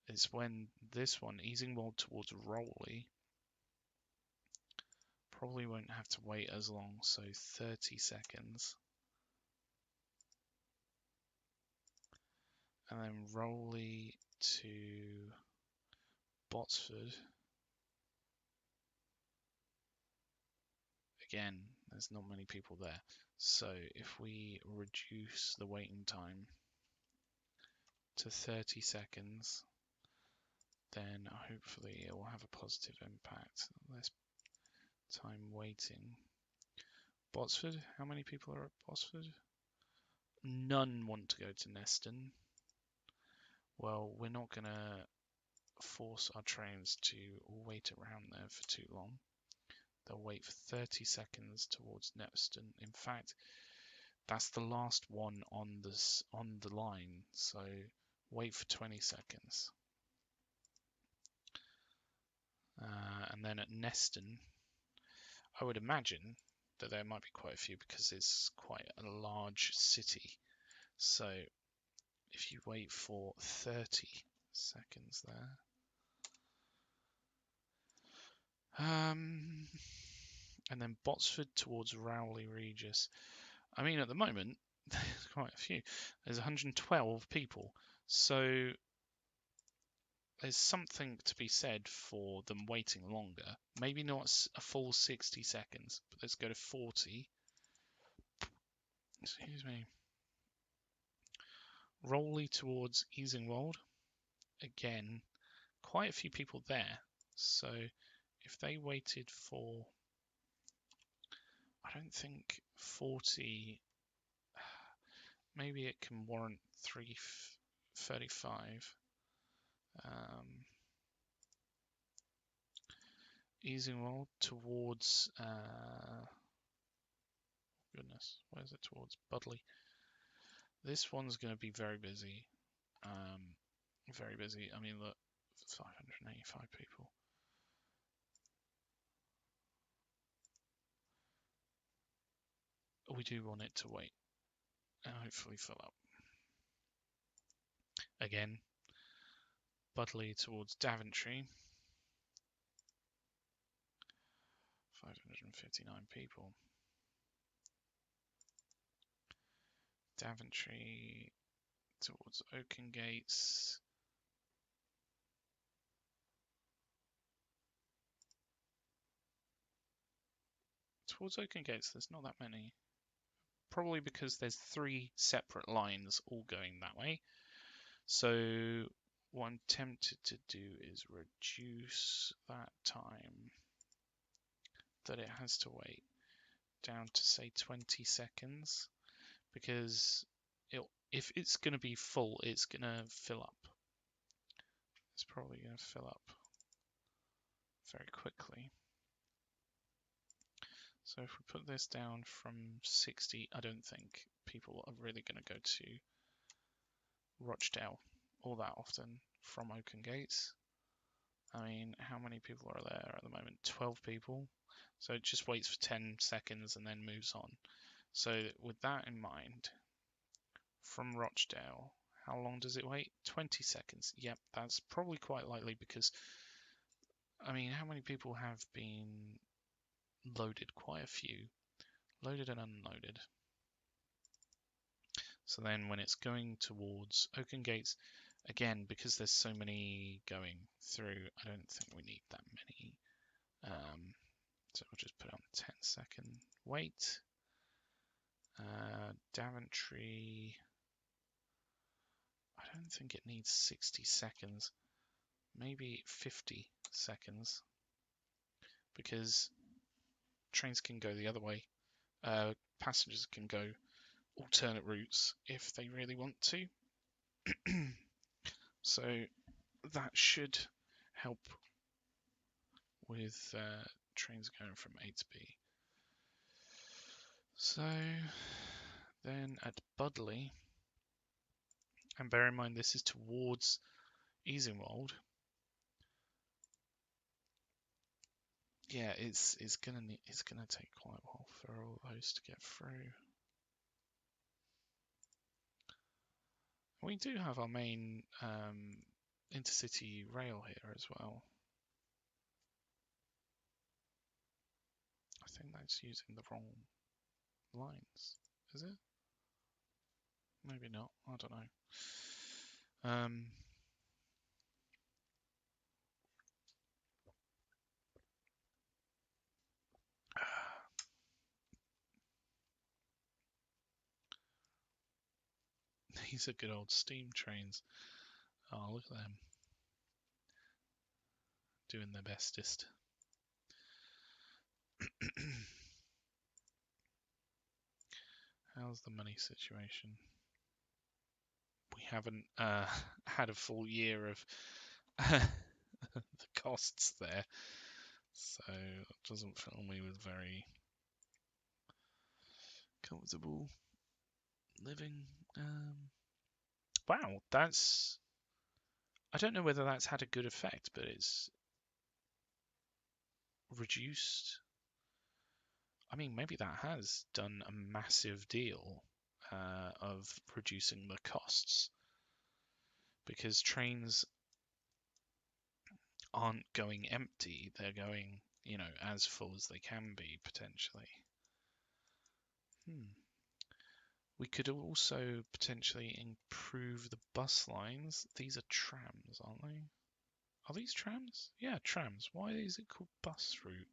It's when this one, Easingwold towards Rowley, probably won't have to wait as long, so 30 seconds. And then Rowley to Botsford. Again, there's not many people there. So if we reduce the waiting time to 30 seconds, then hopefully it will have a positive impact. Less time waiting. Botsford, how many people are at Botsford? None want to go to Neston. Well, we're not going to force our trains to wait around there for too long. They'll wait for 30 seconds towards Neston. In fact, that's the last one on the line, so wait for 20 seconds. And then at Neston, I would imagine that there might be quite a few because it's quite a large city. So if you wait for 30 seconds there. And then Botsford towards Rowley Regis. I mean, at the moment, there's quite a few. There's 112 people. So there's something to be said for them waiting longer. Maybe not a full 60 seconds, but let's go to 40. Excuse me. Rowley towards Easingwold. Again, quite a few people there. So if they waited for, I don't think 40, maybe it can warrant 3:35. Easingwold towards, goodness, where's it towards? Budley. This one's going to be very busy. Very busy. I mean, look, 585 people. We do want it to wait and hopefully fill up. Again, Budley towards Daventry. 559 people. Daventry towards Oakengates. Towards Oakengates, there's not that many. Probably because there's 3 separate lines all going that way. So what I'm tempted to do is reduce that time that it has to wait down to, say, 20 seconds. Because if it's going to be full, it's going to fill up. It's probably going to fill up very quickly. So if we put this down from 60, I don't think people are really going to go to Rochdale all that often from Oakengates. I mean, how many people are there at the moment? 12 people. So it just waits for 10 seconds and then moves on. So with that in mind, from Rochdale, how long does it wait? 20 seconds. Yep, that's probably quite likely because, I mean, how many people have been loaded? Quite a few. Loaded and unloaded. So then when it's going towards Oakengates, again, because there's so many going through, I don't think we need that many. So we'll just put on 10-second wait. Daventry, I don't think it needs 60 seconds. Maybe 50 seconds. Because trains can go the other way. Passengers can go alternate routes if they really want to. So that should help with trains going from A to B. So then at Budley, and bear in mind this is towards Easingwold. Yeah, it's gonna take quite a while for all those to get through. We do have our main intercity rail here as well. think that's using the wrong lines, is it? Maybe not, I don't know. These are good old steam trains. Oh, look at them. Doing their bestest. How's the money situation? We haven't had a full year of the costs there, so it doesn't fill me with very comfortable living. Wow, that's... I don't know whether that's had a good effect, but it's reduced. I mean, maybe that has done a massive deal of reducing the costs, because trains aren't going empty, they're going, you know, as full as they can be, potentially. We could also potentially improve the bus lines. These are trams, aren't they? Are these trams? Yeah, trams. Why is it called bus route?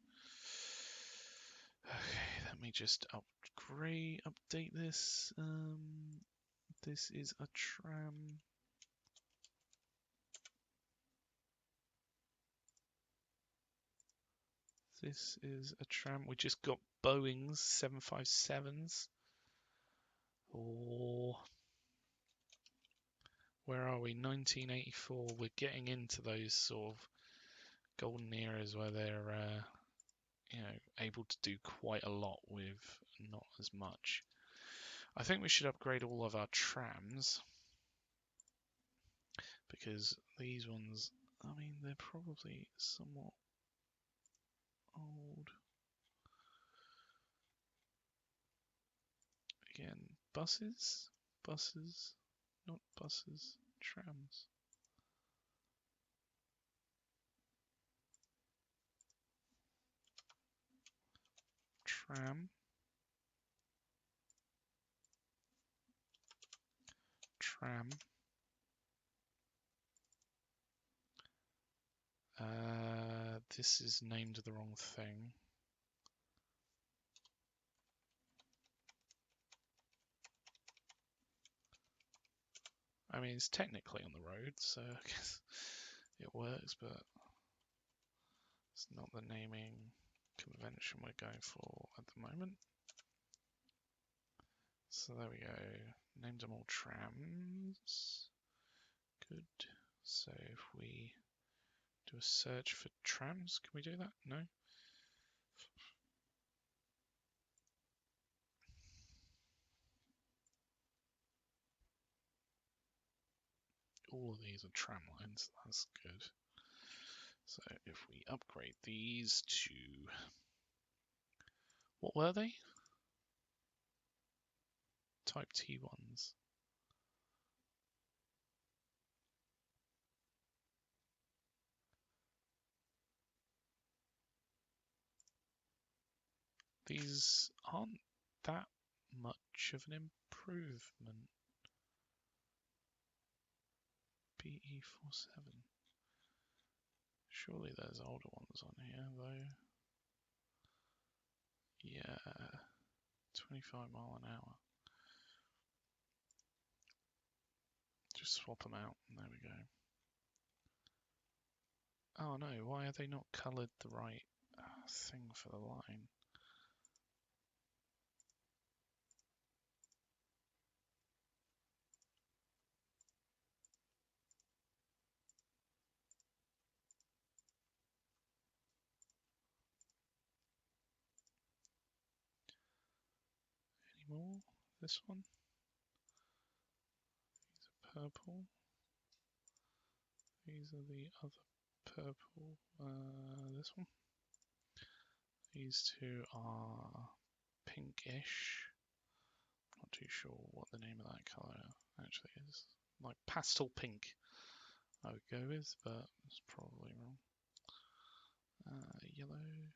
Okay, let me just update this. This is a tram. This is a tram. We just got Boeing's 757s. Oh, where are we? 1984. We're getting into those sort of golden eras where they're, you know, able to do quite a lot with not as much. I think we should upgrade all of our trams, because these ones, I mean, they're probably somewhat old. Again, buses, not buses, trams. Tram. Tram. This is named the wrong thing. I mean, it's technically on the road, so I guess it works, but it's not the naming convention we're going for at the moment. So there we go. Named them all trams. Good. So if we do a search for trams, can we do that? No? All of these are tram lines, that's good. So if we upgrade these to... What were they? Type T1s. These aren't that much of an improvement. BE47. Surely there's older ones on here, though. Yeah, 25 mile an hour. Just swap them out, and there we go. Oh no, why are they not coloured the right thing for the line? Any more? This one? These are purple. These are the other purple. This one. These two are pinkish. Not too sure what the name of that colour actually is. Like pastel pink, I would go with, but it's probably wrong. Yellow.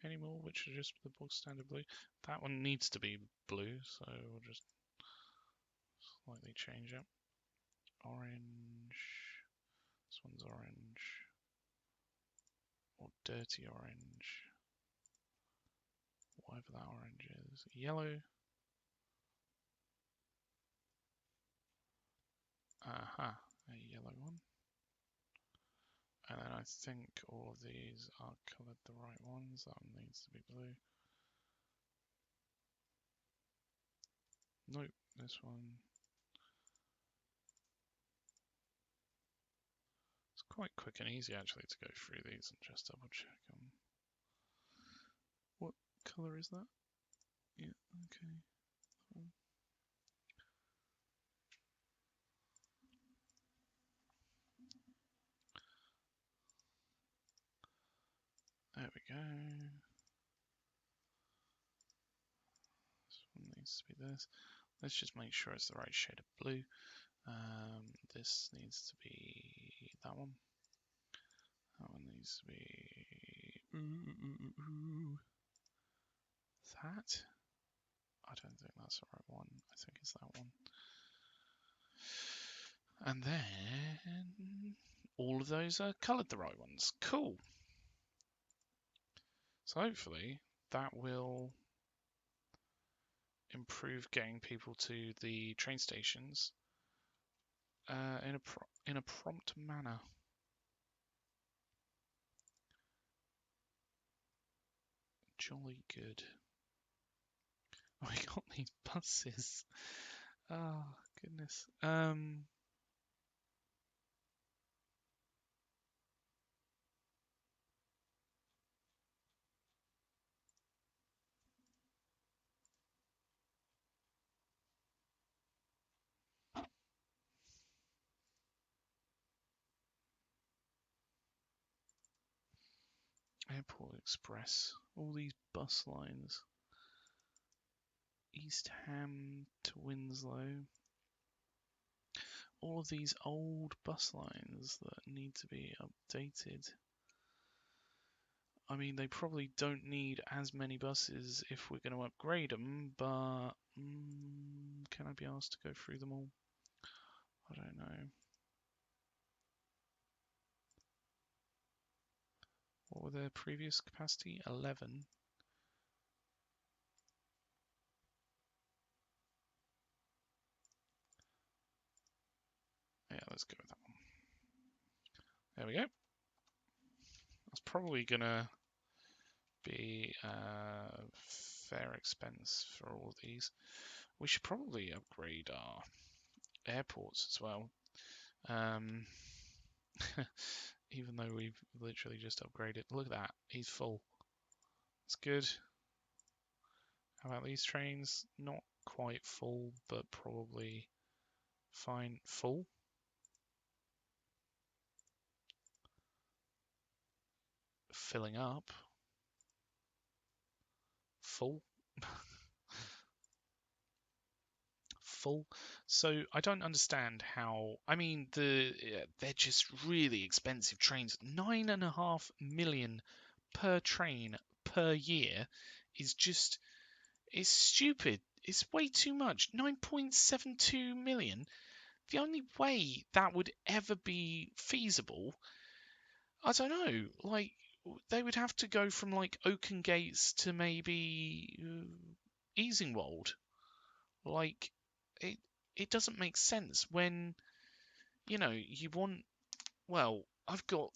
anymore, which are just the bog standard blue. That one needs to be blue, so we'll just slightly change it. Orange. This one's orange. Or dirty orange. Whatever that orange is. Yellow. Aha, a yellow one. And then I think all of these are coloured the right ones. That one needs to be blue. Nope, this one. It's quite quick and easy actually to go through these and just double check them. What colour is that? Yeah, okay. There we go. This one needs to be this. Let's just make sure it's the right shade of blue. This needs to be that one. That one needs to be that. I don't think that's the right one. I think it's that one. And then all of those are coloured the right ones. Cool. So hopefully that will improve getting people to the train stations in a prompt manner. Jolly good. Oh, we got these buses. Oh goodness. Airport Express. All these bus lines. East Ham to Winslow. All of these old bus lines that need to be updated. I mean, they probably don't need as many buses if we're going to upgrade them, but can I be asked to go through them all? I don't know. What were their previous capacity? 11. Yeah, let's go with that one. There we go. That's probably going to be a fair expense for all of these. We should probably upgrade our airports as well. Even though we've literally just upgraded. Look at that, he's full. That's good. How about these trains? Not quite full, but probably fine. Full. Filling up. Full. Full. So I don't understand how. I mean, they're just really expensive trains. 9.5 million per train per year is just. It's stupid. It's way too much. 9.72 million. The only way that would ever be feasible, I don't know, like they would have to go from like Oaken Gates to maybe Easingwold. Like it doesn't make sense when you want. Well, I've got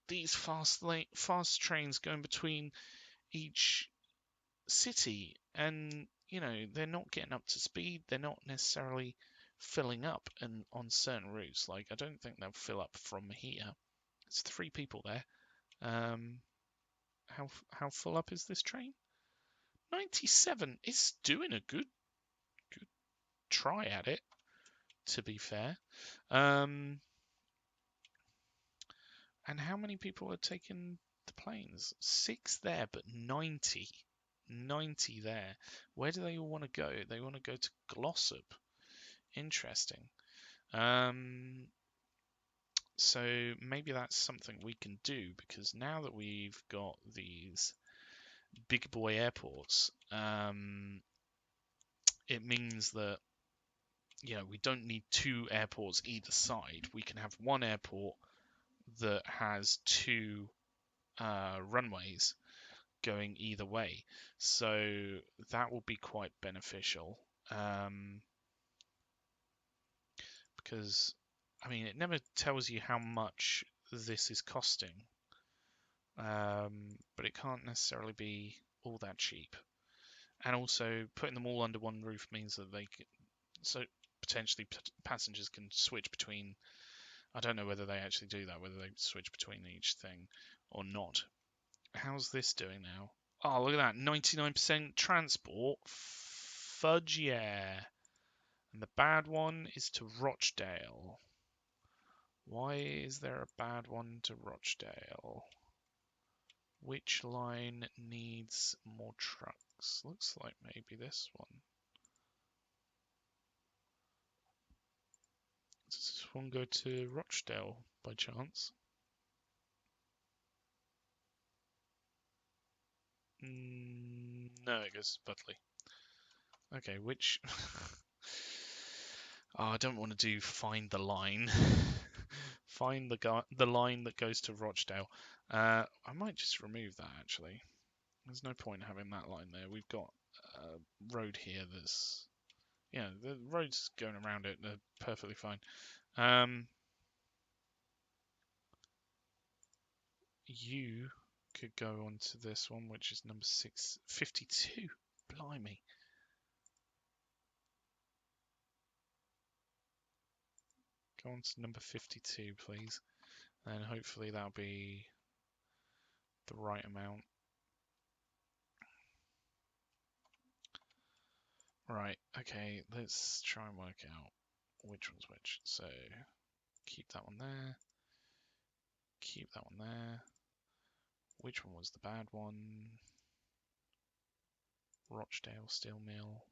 these fast trains going between each city, and they're not getting up to speed. They're not necessarily filling up and on certain routes. Like I don't think they'll fill up from here. It's 3 people there. How full up is this train? 97. It's doing a good try at it, to be fair. And how many people are taking the planes? 6 there, but 90 there. Where do they all want to go? They want to go to Glossop. Interesting. So maybe that's something we can do, because now that we've got these big boy airports, it means that we don't need two airports either side. We can have one airport that has two runways going either way. So that will be quite beneficial. Because, I mean, it never tells you how much this is costing. But it can't necessarily be all that cheap. And also, putting them all under one roof means that potentially passengers can switch between. I don't know whether they actually do that, whether they switch between each thing or not. How's this doing now? Oh, look at that, 99% transport. Fudge, yeah. And the bad one is to Rochdale. Why is there a bad one to Rochdale? Which line needs more trucks? Looks like maybe this one. Does this one go to Rochdale by chance? No, it goes to Butley. Okay, which... Oh, I don't want to do find the line. Find the line that goes to Rochdale. I might just remove that, actually. There's no point having that line there. We've got a road here that's... Yeah, the roads going around it are perfectly fine. You could go on to this one, which is number 652. Blimey. Go on to number 52, please. And hopefully that'll be the right amount. Right, okay, let's try and work out which one's which. So, keep that one there. Keep that one there. Which one was the bad one? Rochdale Steel Mill.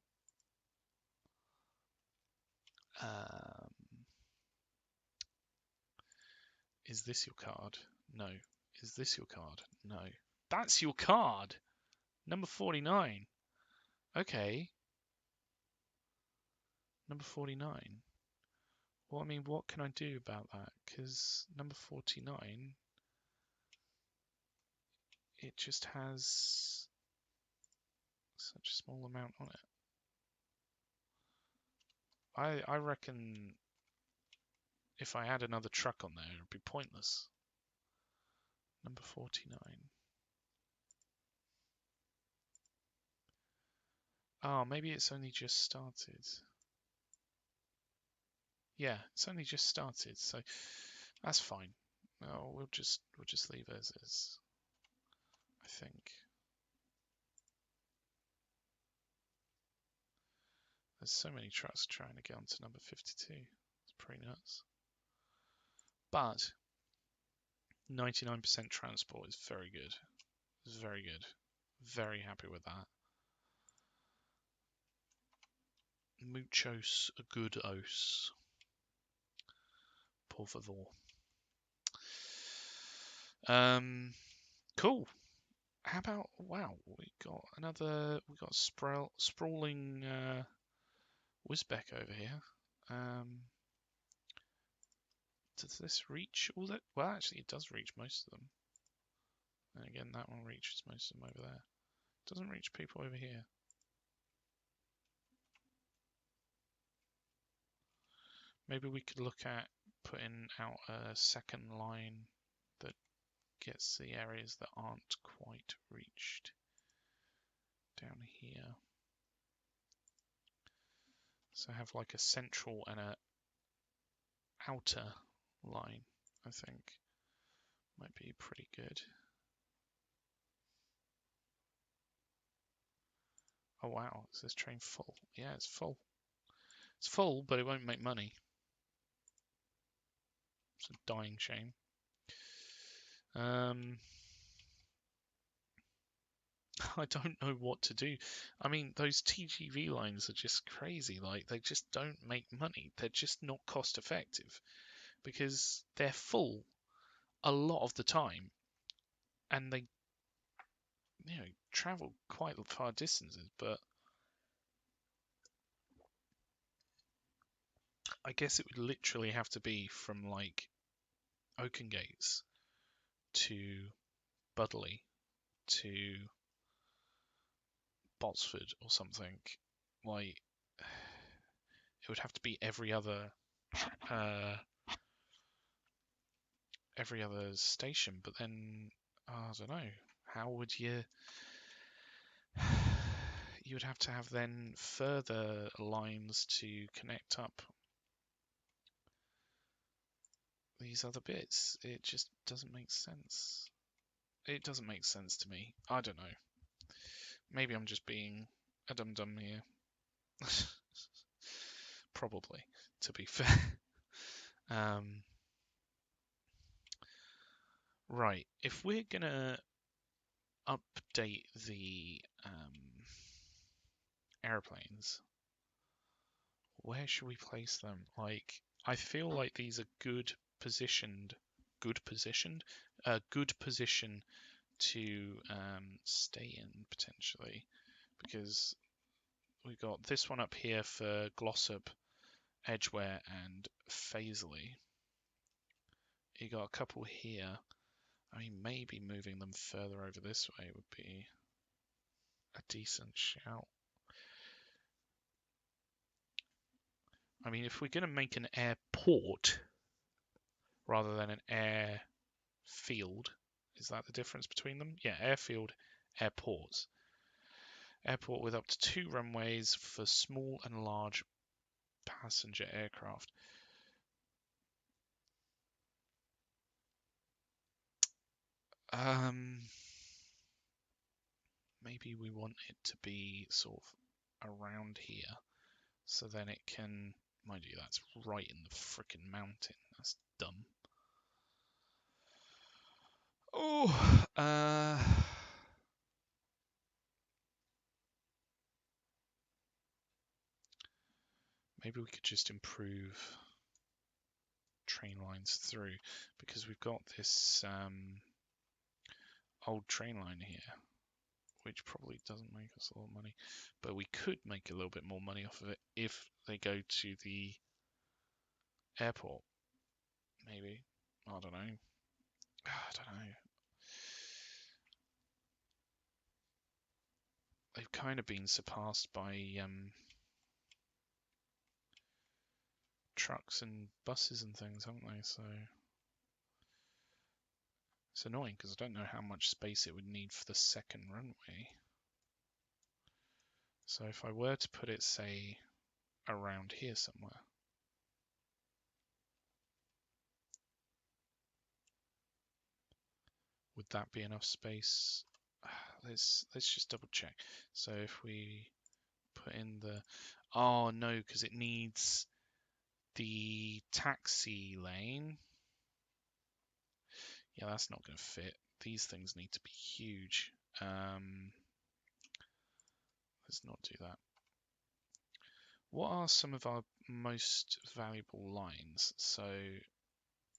Is this your card? No. Is this your card? No. That's your card! Number 49. Okay. Number 49. Well, I mean, what can I do about that? Because number 49, it just has such a small amount on it. I reckon if I add another truck on there, it'd be pointless. Number 49. Oh, maybe it's only just started. Yeah, it's only just started, so that's fine. No, we'll just leave it as is, I think. There's so many trucks trying to get onto number 52. It's pretty nuts. But 99% transport is very good. It's very good. Very happy with that. Muchos goodos. Por favor. Cool. How about, wow, we got sprawling Wizbeck over here. Does this reach all that? Well, actually, it does reach most of them. And again, that one reaches most of them over there. It doesn't reach people over here. Maybe we could look at putting out a second line that gets the areas that aren't quite reached down here. So have like a central and a outer line, I think. Might be pretty good. Oh wow, is this train full? Yeah, it's full. It's full, but it won't make money. It's a dying shame. I don't know what to do. I mean, those TGV lines are just crazy. Like, they just don't make money. They're just not cost effective because they're full a lot of the time, and travel quite far distances, but I guess it would literally have to be from like Oakengates to Budley to Botsford or something. Like it would have to be uh, every other station. But then I don't know. How would you? You would have to have then further lines to connect up these other bits. It just doesn't make sense. It doesn't make sense to me. I don't know. Maybe I'm just being a dum-dum here. Probably, to be fair. Um, right, if we're gonna update the airplanes, where should we place them? Like, I feel like these are good position to stay in potentially, because we've got this one up here for Glossop, Edgware, and Faisley. You got a couple here. I mean, maybe moving them further over this way would be a decent shout. I mean, if we're going to make an airport rather than an airfield, is that the difference between them? Yeah, airfield, airports. Airport with up to 2 runways for small and large passenger aircraft. Maybe we want it to be sort of around here, so then it can, mind you, that's right in the frickin' mountain. That's dumb. Oh, maybe we could just improve train lines through, because we've got this old train line here, which probably doesn't make us a lot of money, but we could make a little bit more money off of it if they go to the airport. Maybe. I don't know. I don't know. They've kind of been surpassed by trucks and buses and things, haven't they? So it's annoying because I don't know how much space it would need for the second runway. So if I were to put it, say, around here somewhere, would that be enough space? Let's just double check. So if we put in the, oh no, because it needs the taxi lane. Yeah, that's not going to fit. These things need to be huge. Let's not do that. What are some of our most valuable lines? So it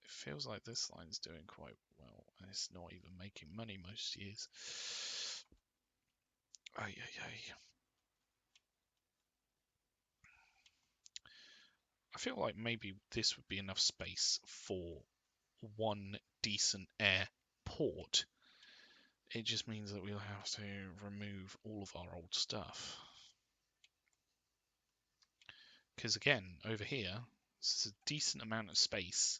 feels like this line's doing quite well, and it's not even making money most years. Ay, ay, ay. I feel like maybe this would be enough space for one decent airport. It just means that we'll have to remove all of our old stuff. Because again, over here, this is a decent amount of space.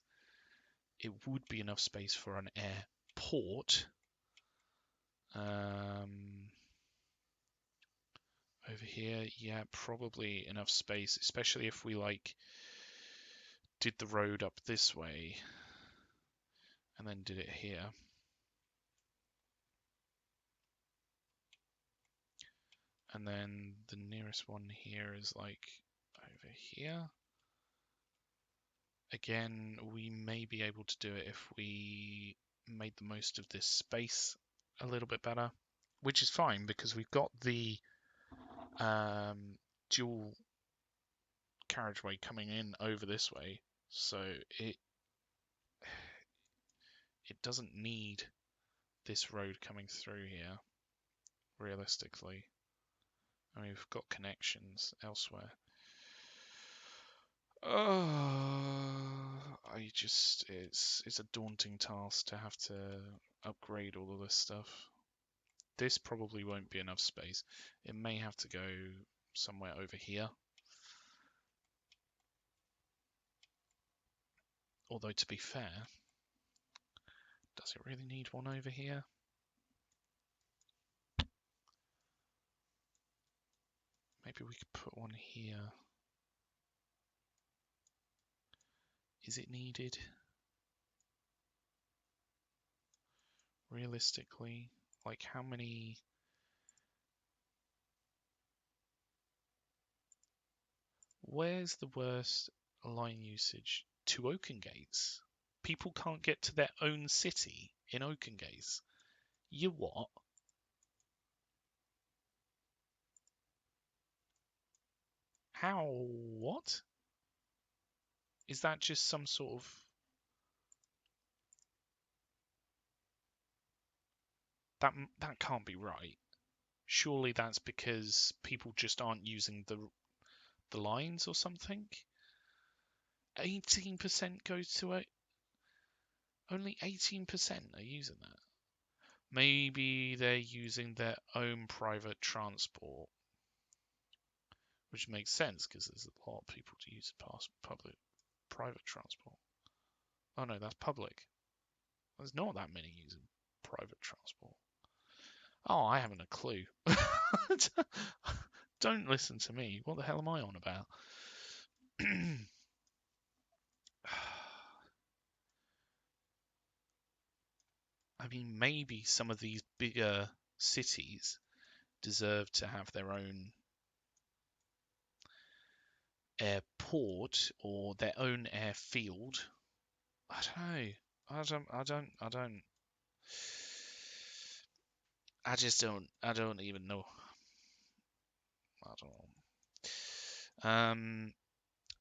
It would be enough space for an airport. Over here, yeah, probably enough space, especially if we like did the road up this way and then did it here. And then the nearest one here is like over here. Again, we may be able to do it if we made the most of this space a little bit better, which is fine because we've got the dual carriageway coming in over this way, so it doesn't need this road coming through here. realistically. I mean, we've got connections elsewhere. It's a daunting task to have to upgrade all of this stuff. This probably won't be enough space. It may have to go somewhere over here. Although, to be fair, does it really need one over here? Maybe we could put one here. Is it needed? Realistically, like how many? Where's the worst line usage? To Oakengates. People can't get to their own city in Oakengates. You what? How? What? Is that just some sort of... That can't be right. Surely that's because people just aren't using the lines or something. 18% goes to it. Only 18% are using that. Maybe they're using their own private transport, which makes sense because there's a lot of people to use public private transport. Oh no, that's public. There's not that many using private transport. Oh, I haven't a clue. Don't listen to me. What the hell am I on about? I mean, maybe some of these bigger cities deserve to have their own airport or their own airfield. I don't know. I don't even know. I don't know.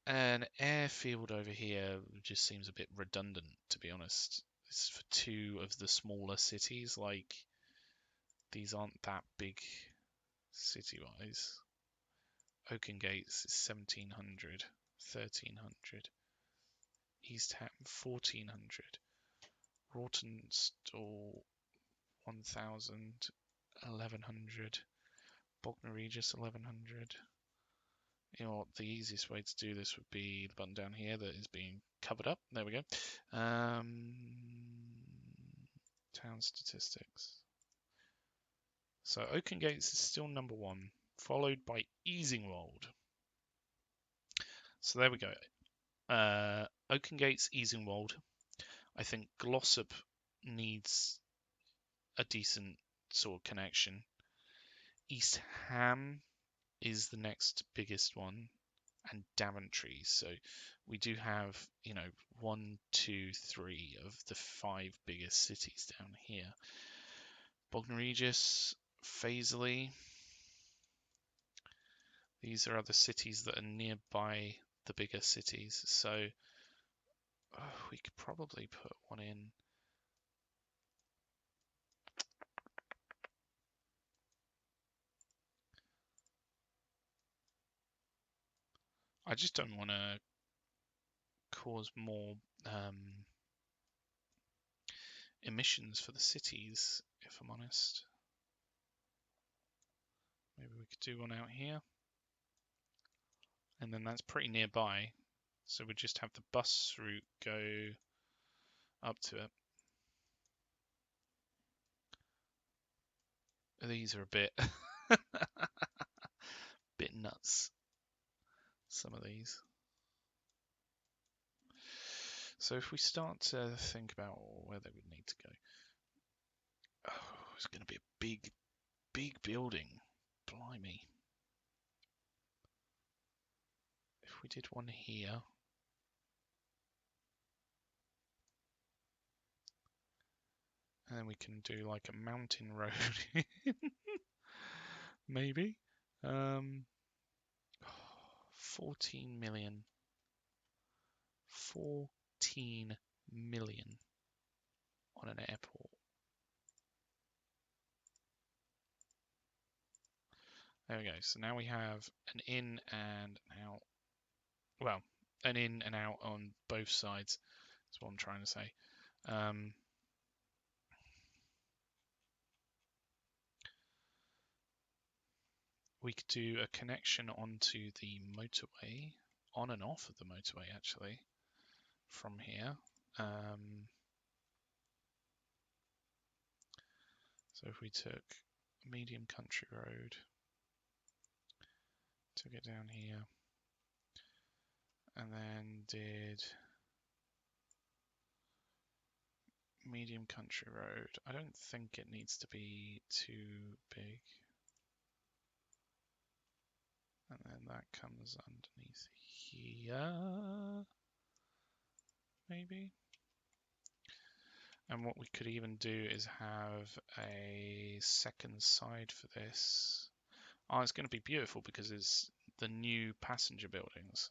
An airfield over here just seems a bit redundant, to be honest. It's for two of the smaller cities. Like, these aren't that big city-wise. Oakengates is 1,700, 1,300. East Ham 1,400. Rawtenstall 1,000, 1,100. Bognor Regis 1,100. You know what, the easiest way to do this would be the button down here that is being covered up. There we go. Town statistics. So Oakengates is still number 1, followed by Easingwold. So there we go. Oakengates, Easingwold. I think Glossop needs a decent sort of connection. East Ham is the next biggest one, and Daventry. So we do have, 1, 2, 3 of the 5 biggest cities down here. Bognor Regis, Fazeley. These are other cities that are nearby the bigger cities. So we could probably put one in. I just don't want to cause more emissions for the cities, if I'm honest. Maybe we could do one out here. And then that's pretty nearby. So we just have the bus route go up to it. These are a bit bit nuts, some of these. So if we start to think about where they would need to go. Oh, it's going to be a big building. Blimey. If we did one here. And then we can do like a mountain road. Maybe. 14 million. 14 million on an airport. There we go. So now we have an in and an out. Well, an in and out on both sides. That's what I'm trying to say. We could do a connection onto the motorway, on and off of the motorway actually, from here. So if we took a medium country road, took it down here, and then did medium country road. I don't think it needs to be too big. And then that comes underneath here, maybe. And what we could even do is have a second side for this. Oh, it's going to be beautiful because it's the new passenger buildings.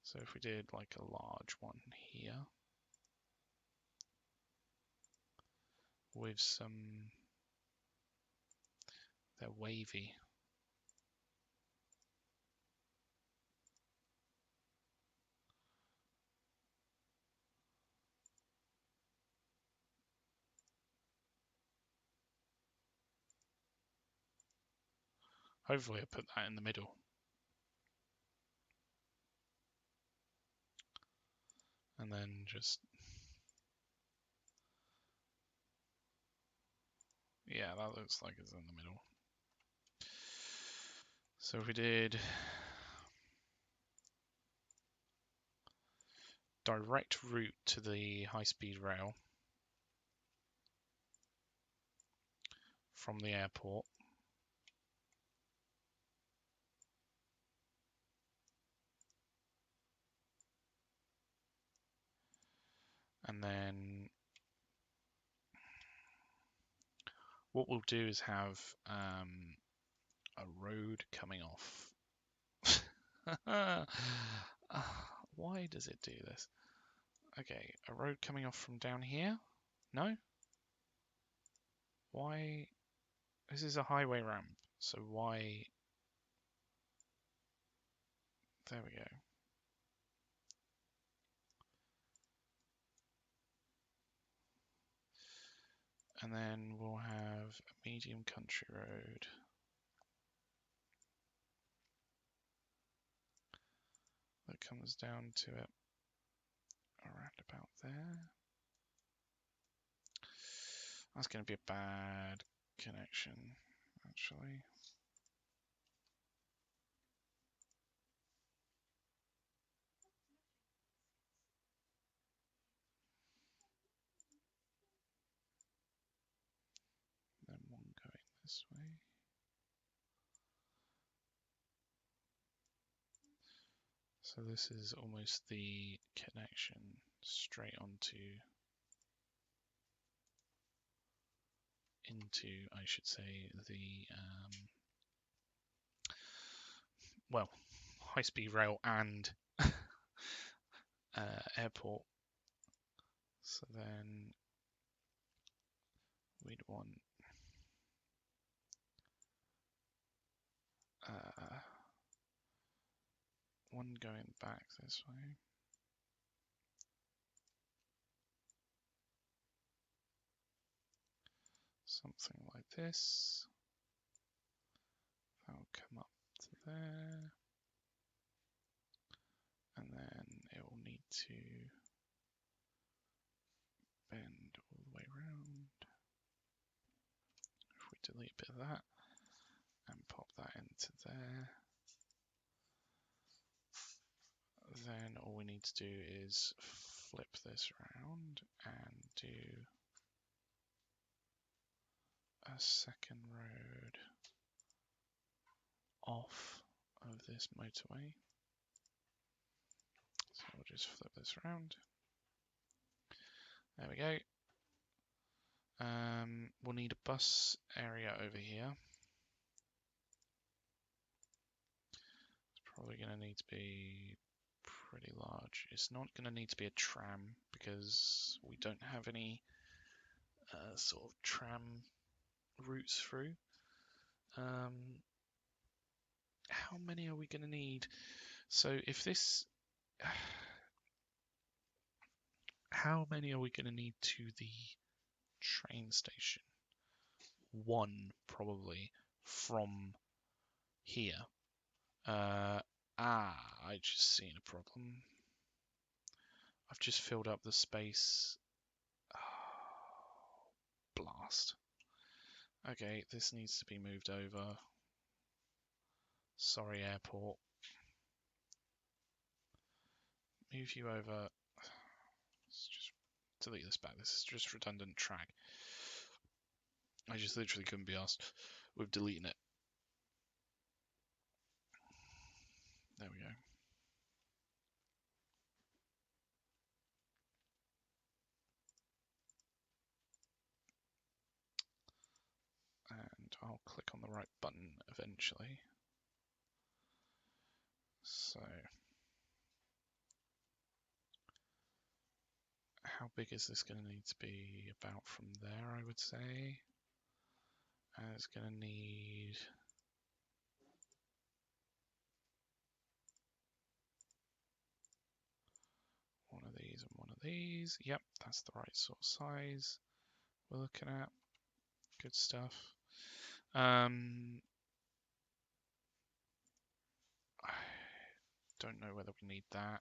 So if we did like a large one here with some, they're wavy. Hopefully I put that in the middle. And then just, yeah, that looks like it's in the middle. So if we did direct route to the high-speed rail from the airport, and then what we'll do is have a road coming off. Why does it do this? Okay, a road coming off from down here? No? Why? This is a highway ramp, so why? There we go. And then we'll have a medium country road. That comes down to it around about there. That's going to be a bad connection, actually. Then one going this way. So this is almost the connection straight onto, into, I should say, the, well, high-speed rail and airport. So then we'd want one going back this way. Something like this. That'll come up to there. And then it will need to bend all the way around. If we delete a bit of that and pop that into there, then all we need to do is flip this around and do a second road off of this motorway. So we'll just flip this around. There we go. We'll need a bus area over here. It's probably going to need to be pretty large. It's not going to need to be a tram because we don't have any sort of tram routes through. how many are we going to need? So if this, how many are we going to need to the train station? One, probably, from here. I just seen a problem. I've just filled up the space. Oh, blast. Okay, this needs to be moved over. Sorry, airport. Move you over. Let's just delete this back. This is just redundant track. I just literally couldn't be asked with deleting it. There we go. And I'll click on the right button eventually. So, how big is this going to need to be? About from there, I would say. And it's going to need one of these and one of these. Yep, that's the right sort of size we're looking at. Good stuff. I don't know whether we need that.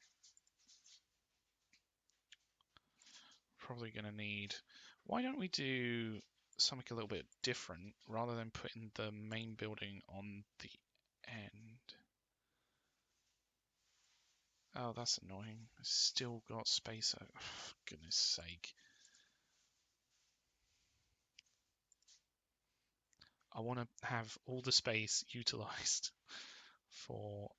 Probably going to need... Why don't we do something a little bit different rather than putting the main building on the end? Oh, that's annoying. I've still got space. Oh, goodness sake. I want to have all the space utilized for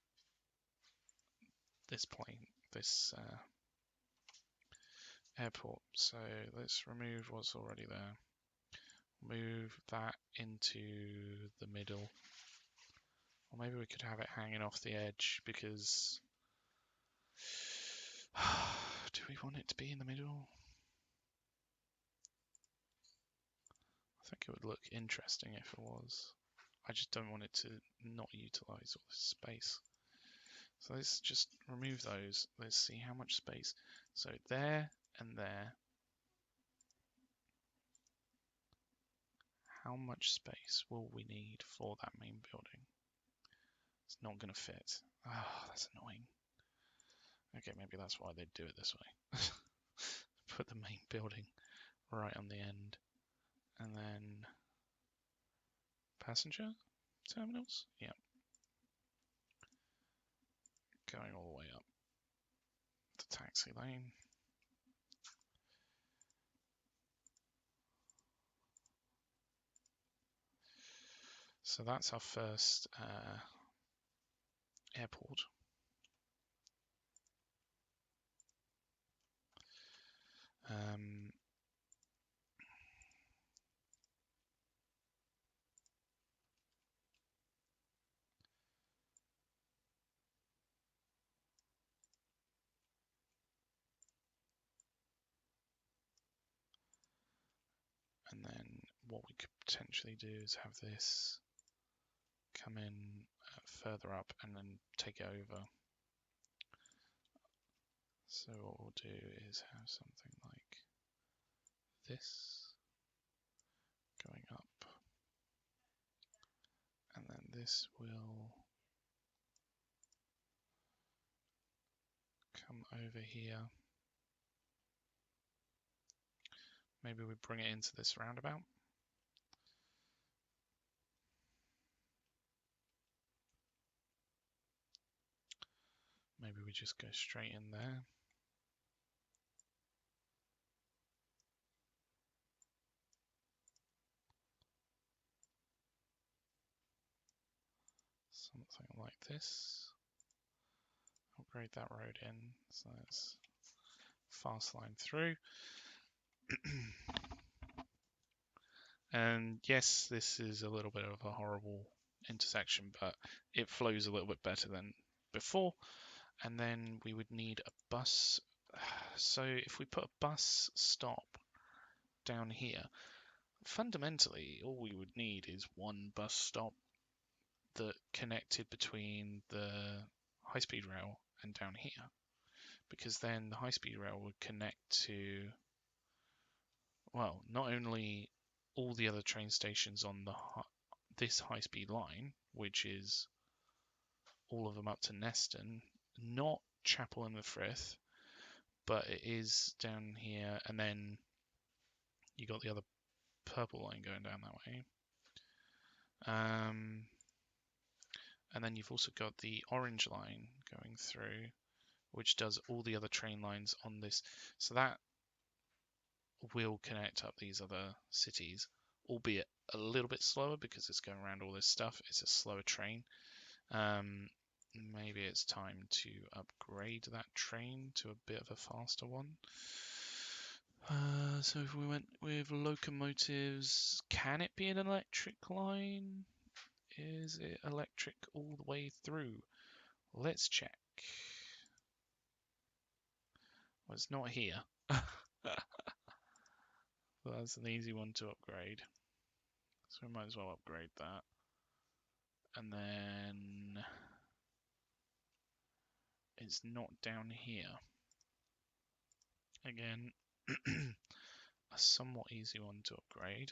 this plane, this airport. So let's remove what's already there. Move that into the middle. Or maybe we could have it hanging off the edge because... Do we want it to be in the middle? I think it would look interesting if it was. I just don't want it to not utilize all this space. So let's just remove those. Let's see how much space. So there and there. How much space will we need for that main building? It's not going to fit. Oh, that's annoying. Okay, maybe that's why they do it this way. Put the main building right on the end. And then passenger terminals? Yeah. Going all the way up the taxi lane. So that's our first airport. And then what we could potentially do is have this come in further up and then take it over. So what we'll do is have something like this going up, and then this will come over here. Maybe we bring it into this roundabout. Maybe we just go straight in there. Something like this. Upgrade that road in, so that's fast line through. And yes, this is a little bit of a horrible intersection, but it flows a little bit better than before. And then we would need a bus. So if we put a bus stop down here, fundamentally all we would need is one bus stop that connected between the high-speed rail and down here, because then the high-speed rail would connect to, well, not only all the other train stations on this high-speed line, which is all of them up to Neston, not Chapel in the Frith, but it is down here, and then you got the other purple line going down that way. And then you've also got the orange line going through, which does all the other train lines on this. So that will connect up these other cities, albeit a little bit slower because it's going around all this stuff. It's a slower train. Maybe it's time to upgrade that train to a bit of a faster one. So if we went with locomotives, can it be an electric line? Is it electric all the way through? Let's check. Well, it's not here. Well, that's an easy one to upgrade. So we might as well upgrade that. And then it's not down here. Again, a somewhat easy one to upgrade.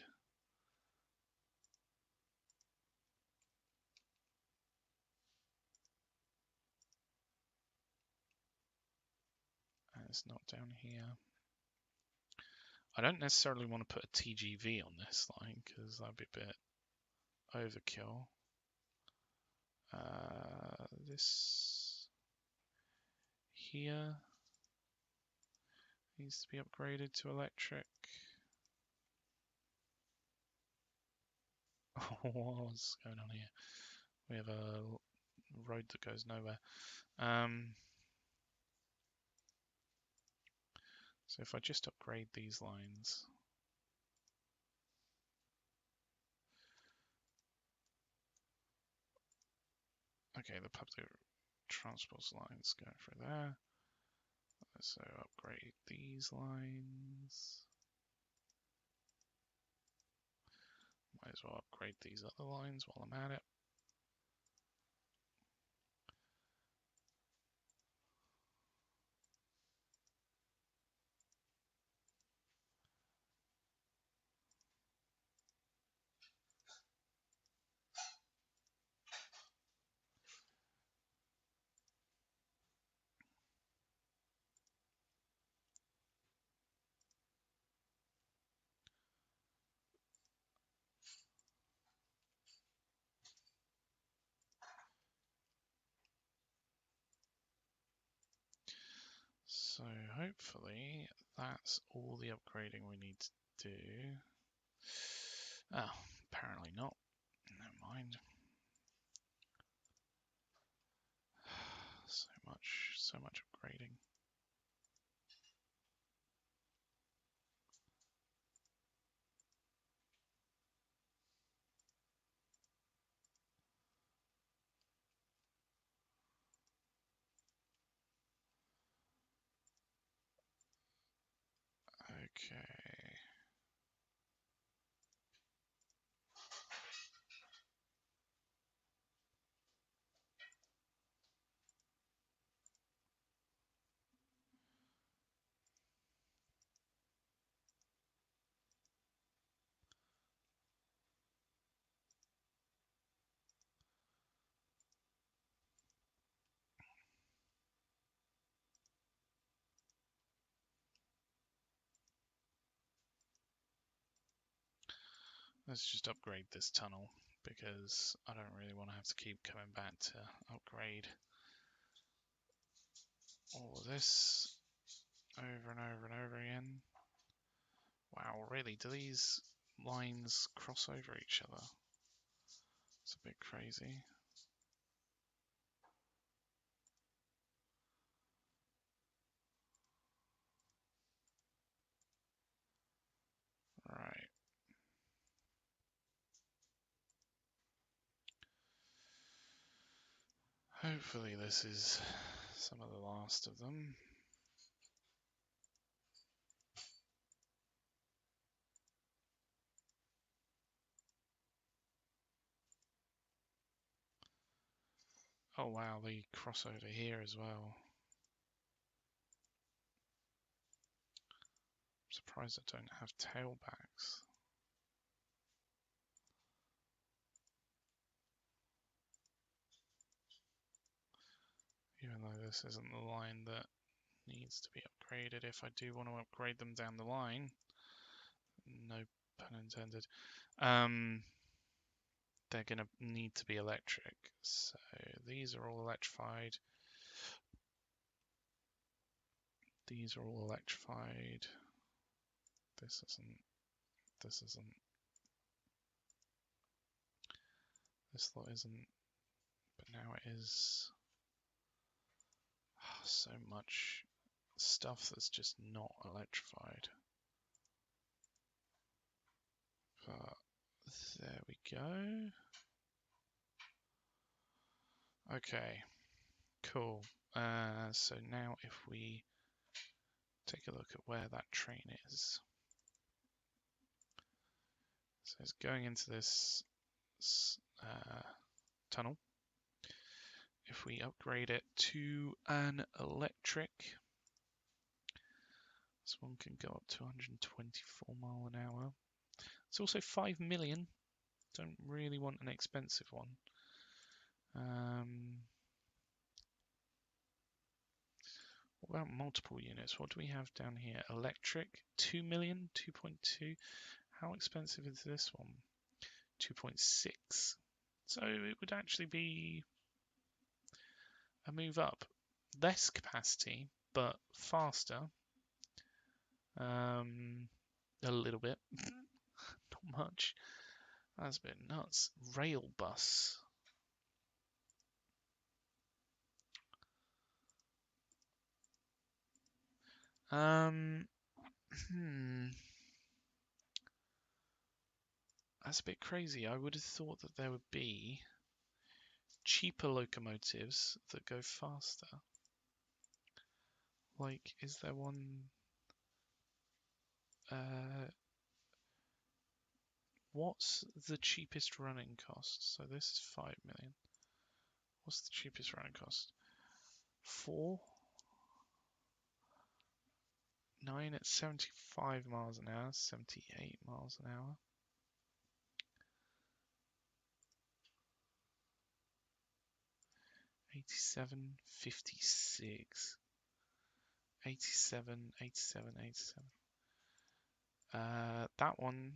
And it's not down here. I don't necessarily want to put a TGV on this line because that'd be a bit overkill. This here needs to be upgraded to electric. What's going on here? We have a road that goes nowhere. So if I just upgrade these lines. Okay, the public transport lines going through there. So upgrade these lines. Might as well upgrade these other lines while I'm at it. So hopefully that's all the upgrading we need to do. Oh, apparently not. Never mind. So much upgrading. Okay. Let's just upgrade this tunnel because I don't really want to have to keep coming back to upgrade all of this over and over and over again. Wow, really? Do these lines cross over each other? It's a bit crazy. Right. Hopefully this is some of the last of them. Oh wow, they cross over here as well. I'm surprised I don't have tailbacks. Even though this isn't the line that needs to be upgraded, if I do want to upgrade them down the line, no pun intended, they're going to need to be electric. So these are all electrified. These are all electrified. This isn't. This isn't. This lot isn't. But now it is. Oh, so much stuff that's just not electrified. But there we go. Okay, cool. So now if we take a look at where that train is. So it's going into this tunnel. If we upgrade it to an electric, this one can go up to 124 mile an hour. It's also 5 million. Don't really want an expensive one. What about multiple units? What do we have down here? Electric, 2 million, 2.2. How expensive is this one? 2.6. So it would actually be a move up. Less capacity, but faster. A little bit. Not much. That's a bit nuts. Rail bus. That's a bit crazy. I would have thought that there would be cheaper locomotives that go faster. Like, is there one? What's the cheapest running cost? So this is 5 million. What's the cheapest running cost? 4? 9 at 75 miles an hour, 78 miles an hour. 87, 56. 87, 87, 87. That one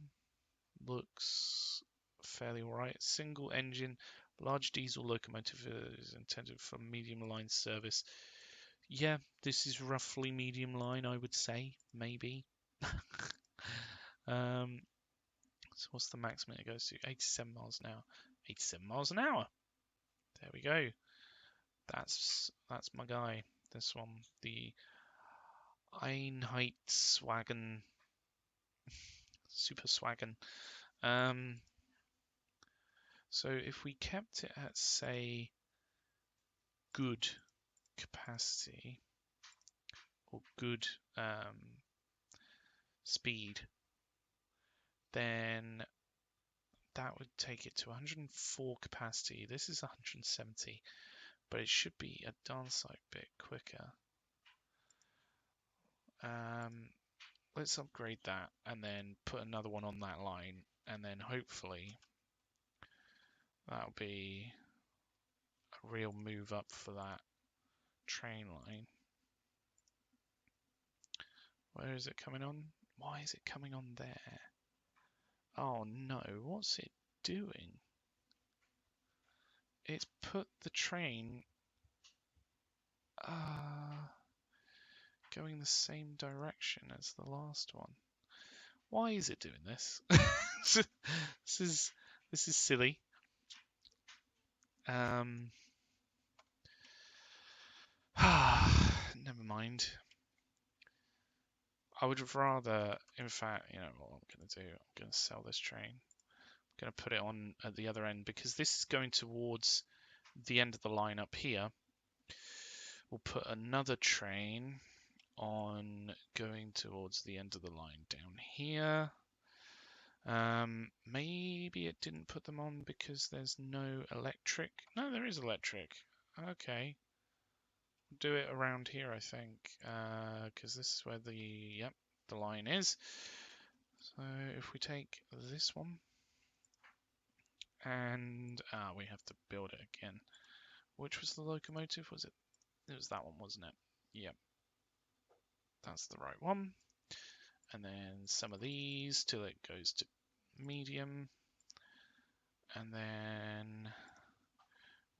looks fairly alright. Single engine, large diesel locomotive is intended for medium line service. Yeah, this is roughly medium line, I would say, maybe. So what's the maximum it goes to? 87 miles an hour. 87 miles an hour. There we go. That's my guy. This one, the Einheitswagen, Super Swagen. So if we kept it at, say, good capacity or good speed, then that would take it to 104 capacity. This is 170, but it should be a darn sight bit quicker. Let's upgrade that and then put another one on that line, and then hopefully that'll be a real move up for that train line. Where is it coming on? Why is it coming on there? Oh no, what's it doing? It's put the train going the same direction as the last one. Why is it doing this? This is silly. Never mind. I would rather, in fact, you know what I'm going to do? I'm going to sell this train. I'm going to put it on at the other end because this is going towards the end of the line up here. We'll put another train on going towards the end of the line down here. Maybe it didn't put them on because there's no electric. No, there is electric. Okay. Do it around here, I think, because this is where the line is. So if we take this one, and we have to build it again. Which was the locomotive? Was it? It was that one, wasn't it? Yep, that's the right one. And then some of these till it goes to medium, and then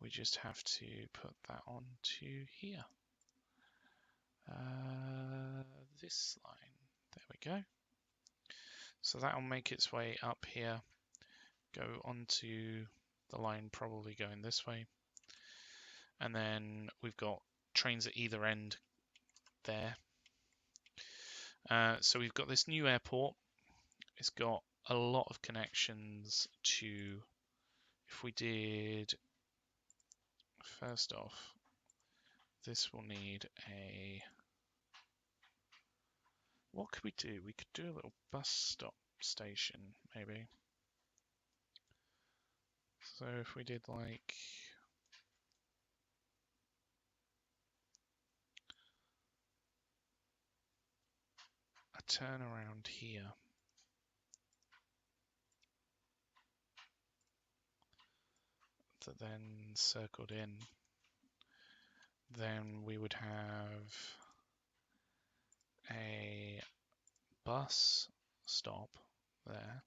we just have to put that on to here. This line, there we go. So that'll make its way up here, go onto the line probably going this way, and then we've got trains at either end there. So we've got this new airport. It's got a lot of connections to, if we did, first off, this will need a, what could we do? We could do a little bus stop station, maybe. So if we did like a turnaround here. That then circled in, then we would have a bus stop there,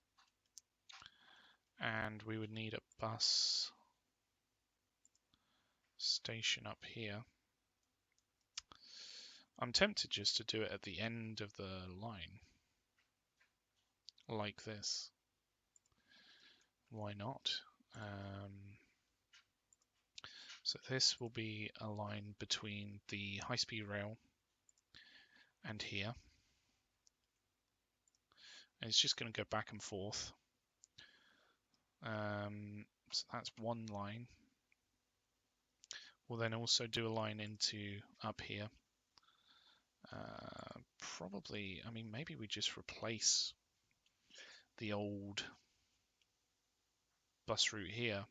and we would need a bus station up here. I'm tempted just to do it at the end of the line, like this. Why not? So this will be a line between the high-speed rail and here. And it's just going to go back and forth. So that's one line. We'll then also do a line into up here. Probably, I mean, maybe we just replace the old bus route here,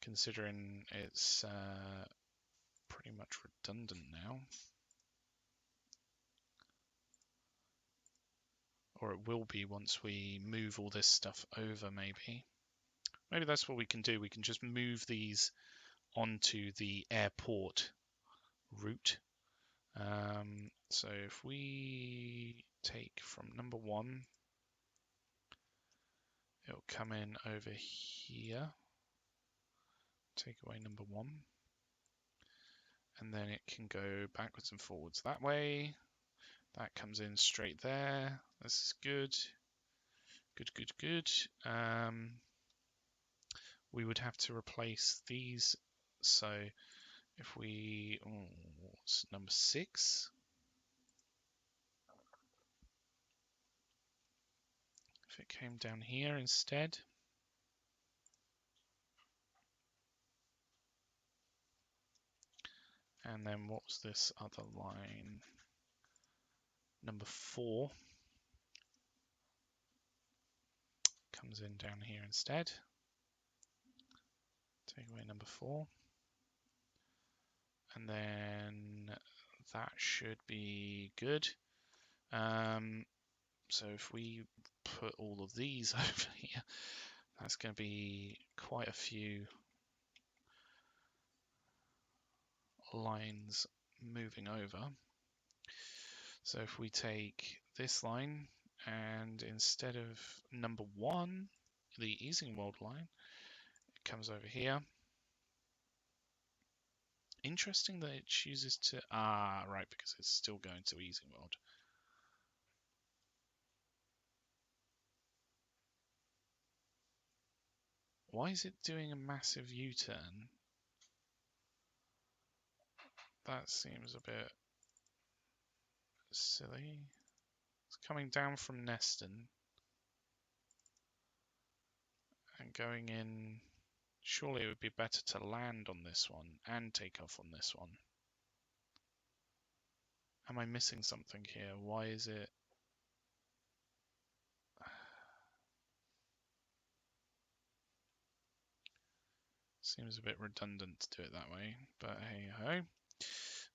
considering it's pretty much redundant now. Or it will be once we move all this stuff over, maybe. Maybe that's what we can do. We can just move these onto the airport route. So if we take from number 1, it'll come in over here, take away number 1, and then it can go backwards and forwards that way. That comes in straight there. This is good. Good. We would have to replace these. So if we, what's number 6? If it came down here instead. And then what was this other line? Number 4 comes in down here instead. Take away number 4. And then that should be good. So if we put all of these over here, that's going to be quite a few lines moving over. So if we take this line, and instead of number 1, the Easingwold line, it comes over here. Interesting that it chooses to, right, because it's still going to Easingwold. Why is it doing a massive U-turn? That seems a bit silly. It's coming down from Neston and going in. Surely it would be better to land on this one and take off on this one. Am I missing something here? Why is it? Seems a bit redundant to do it that way, but hey ho.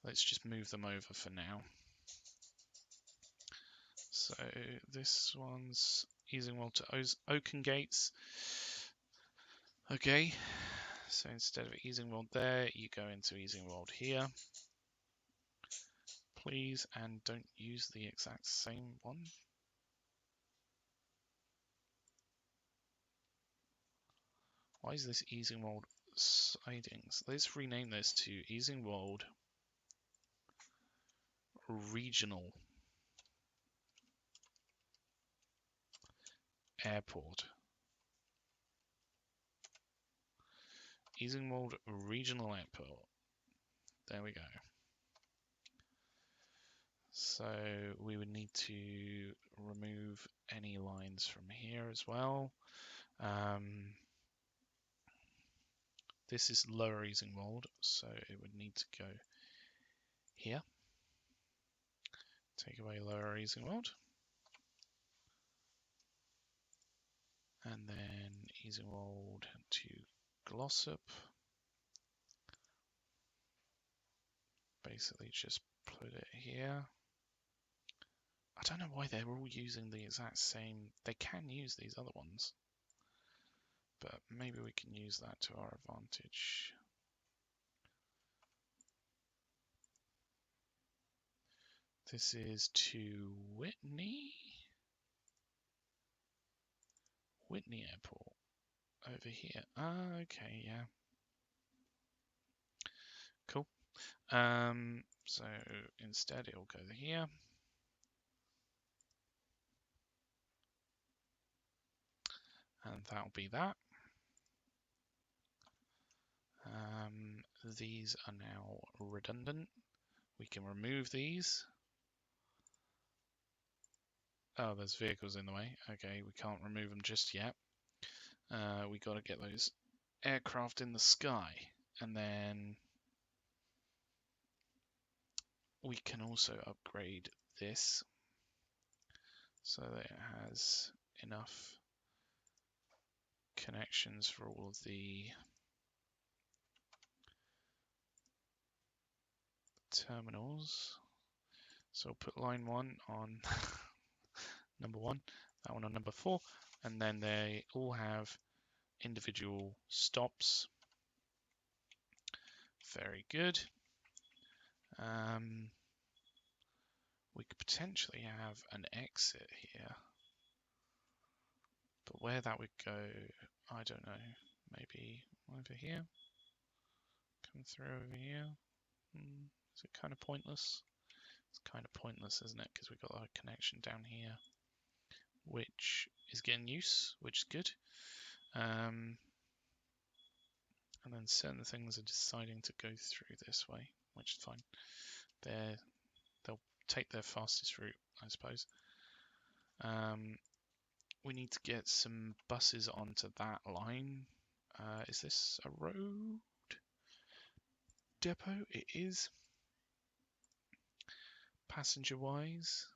Let's just move them over for now. So this one's Easingwold to Oaken Gates. Okay, so instead of Easingwold there, you go into Easingwold here. Please, and don't use the exact same one. Why is this Easingwold Sidings? Let's rename this to Easingwold Regional Airport. Easingwold Regional Airport. There we go. So we would need to remove any lines from here as well. This is Lower Easingwold, so it would need to go here. Take away Lower Easingwold. And then Easingwold to Glossop. Basically just put it here. I don't know why they're all using the exact same. They can use these other ones, but maybe we can use that to our advantage. This is to Whitney Airport over here. Ah, okay, yeah. Cool. So instead it'll go here. And that'll be that. These are now redundant. We can remove these. Oh, there's vehicles in the way. Okay, we can't remove them just yet. We got to get those aircraft in the sky. And then we can also upgrade this so that it has enough connections for all of the terminals. So I'll put line 1 on number 1, that one on number 4, and then they all have individual stops. Very good. We could potentially have an exit here, but where that would go, I don't know. Maybe over here? Come through over here? Is it kind of pointless? It's kind of pointless, isn't it? Because we've got a connection down here, which is getting use, which is good. And then certain things are deciding to go through this way, which is fine. They'll take their fastest route, I suppose. We need to get some buses onto that line. Is this a road depot? It is. Passenger-wise,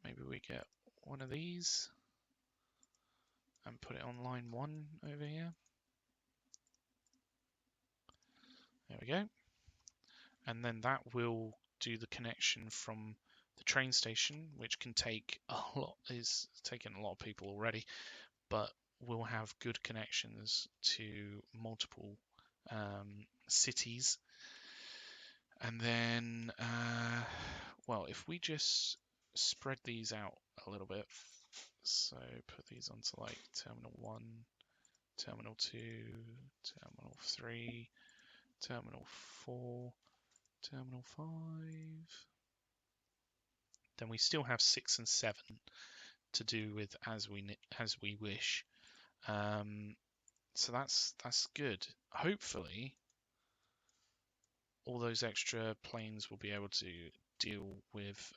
maybe we get one of these and put it on line 1 over here. There we go. And then that will do the connection from the train station, which can take a lot, is taking a lot of people already, but we'll have good connections to multiple cities. And then, well, if we just spread these out a little bit, so put these onto like Terminal 1, Terminal 2, Terminal 3, Terminal 4, Terminal 5. Then we still have 6 and 7 to do with as we wish. So that's good. Hopefully, all those extra planes will be able to deal with.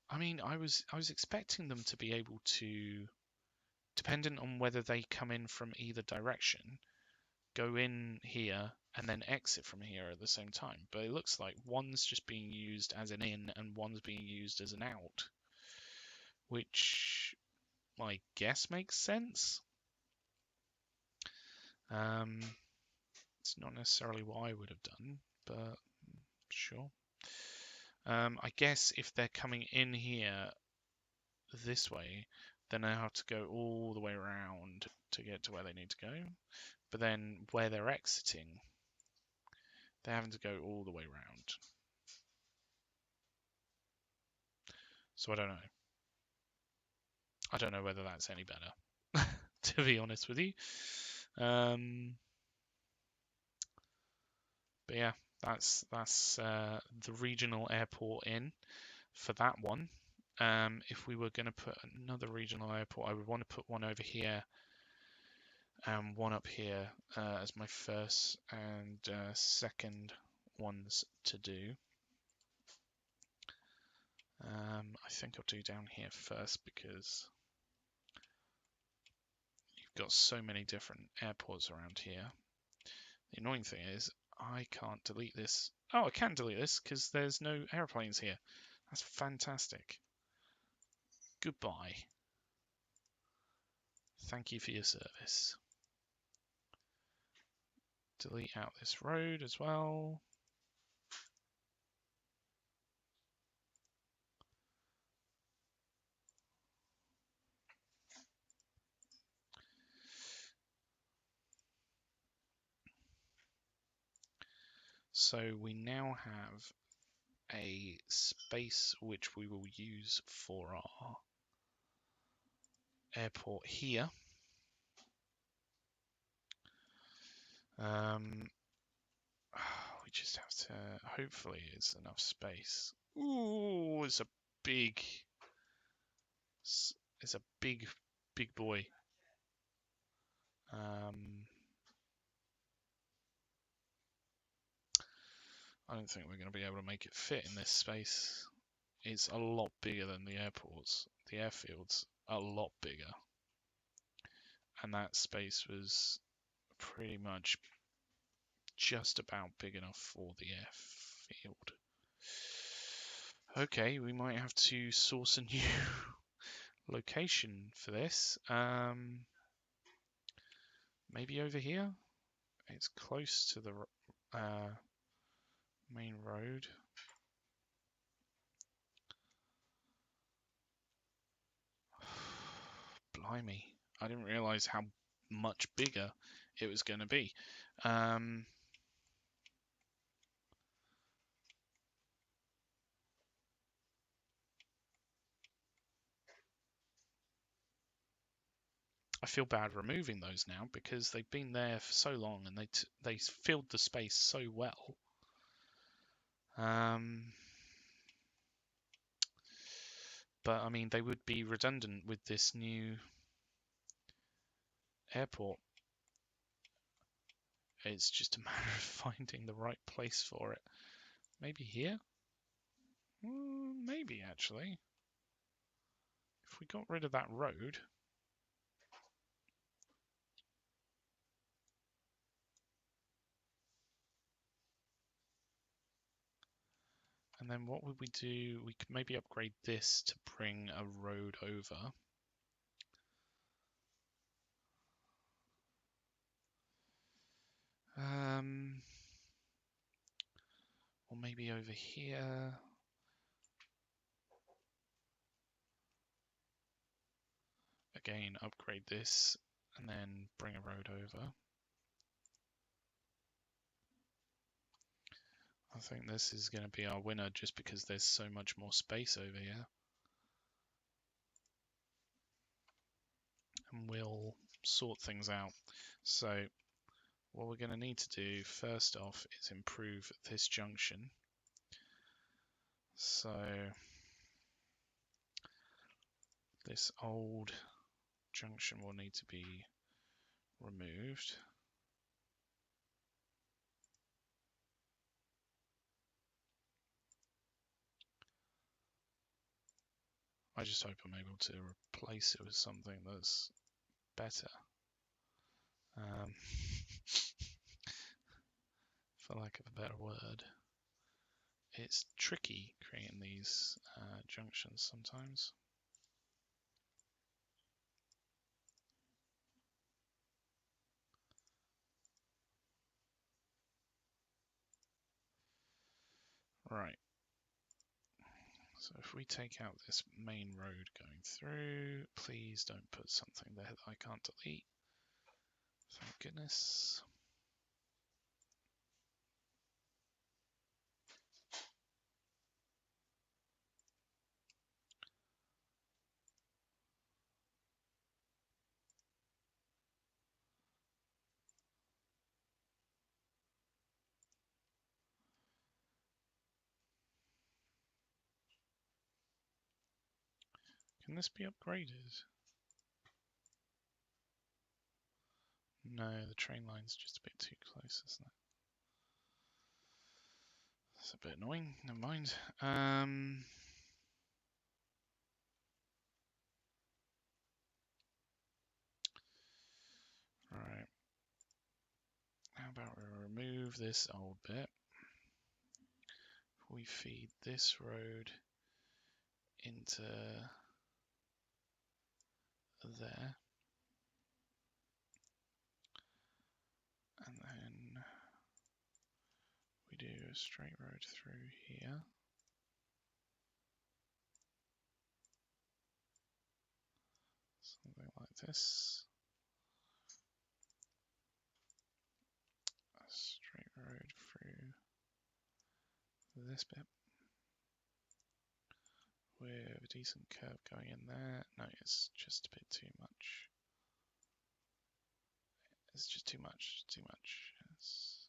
I mean, I was expecting them to be able to, dependent on whether they come in from either direction, go in here and then exit from here at the same time. But it looks like one's just being used as an in and one's being used as an out. which I guess makes sense. It's not necessarily what I would have done, but sure. I guess if they're coming in here this way, then they have to go all the way around to get to where they need to go. But then where they're exiting, they're having to go all the way around. So I don't know. I don't know whether that's any better, to be honest with you. But yeah, that's the regional airport in for that one. If we were going to put another regional airport, I would want to put one over here and one up here as my first and second ones to do. I think I'll do down here first because you've got so many different airports around here. The annoying thing is I can't delete this. Oh, I can delete this because there's no airplanes here. That's fantastic. Goodbye. Thank you for your service. Delete out this road as well. So we now have a space which we will use for our airport here. We just have to, hopefully it's enough space. Ooh, it's a big boy. I don't think we're going to be able to make it fit in this space. It's a lot bigger than the airports. The airfield's a lot bigger. And that space was pretty much just about big enough for the airfield. Okay, we might have to source a new location for this. Maybe over here? It's close to the main road. Blimey, I didn't realise how much bigger it was going to be. I feel bad removing those now because they've been there for so long and they filled the space so well. But I mean, they would be redundant with this new airport. It's just a matter of finding the right place for it. Maybe here? Maybe, actually. If we got rid of that road... And then what would we do? We could maybe upgrade this to bring a road over. Or maybe over here. Again, upgrade this and then bring a road over. I think this is going to be our winner just because there's so much more space over here. And we'll sort things out. So what we're going to need to do first off is improve this junction. So this old junction will need to be removed. I just hope I'm able to replace it with something that's better. For lack of a better word. It's tricky creating these junctions sometimes. Right. So if we take out this main road going through, please don't put something there that I can't delete. Thank goodness. Can this be upgraded? No, the train line's just a bit too close, isn't it? That's a bit annoying. Never mind. Right. How about we remove this old bit? We feed this road into there. And then we do a straight road through here. Something like this. A straight road through this bit. With a decent curve going in there. No, it's just a bit too much. It's just too much, too much. It's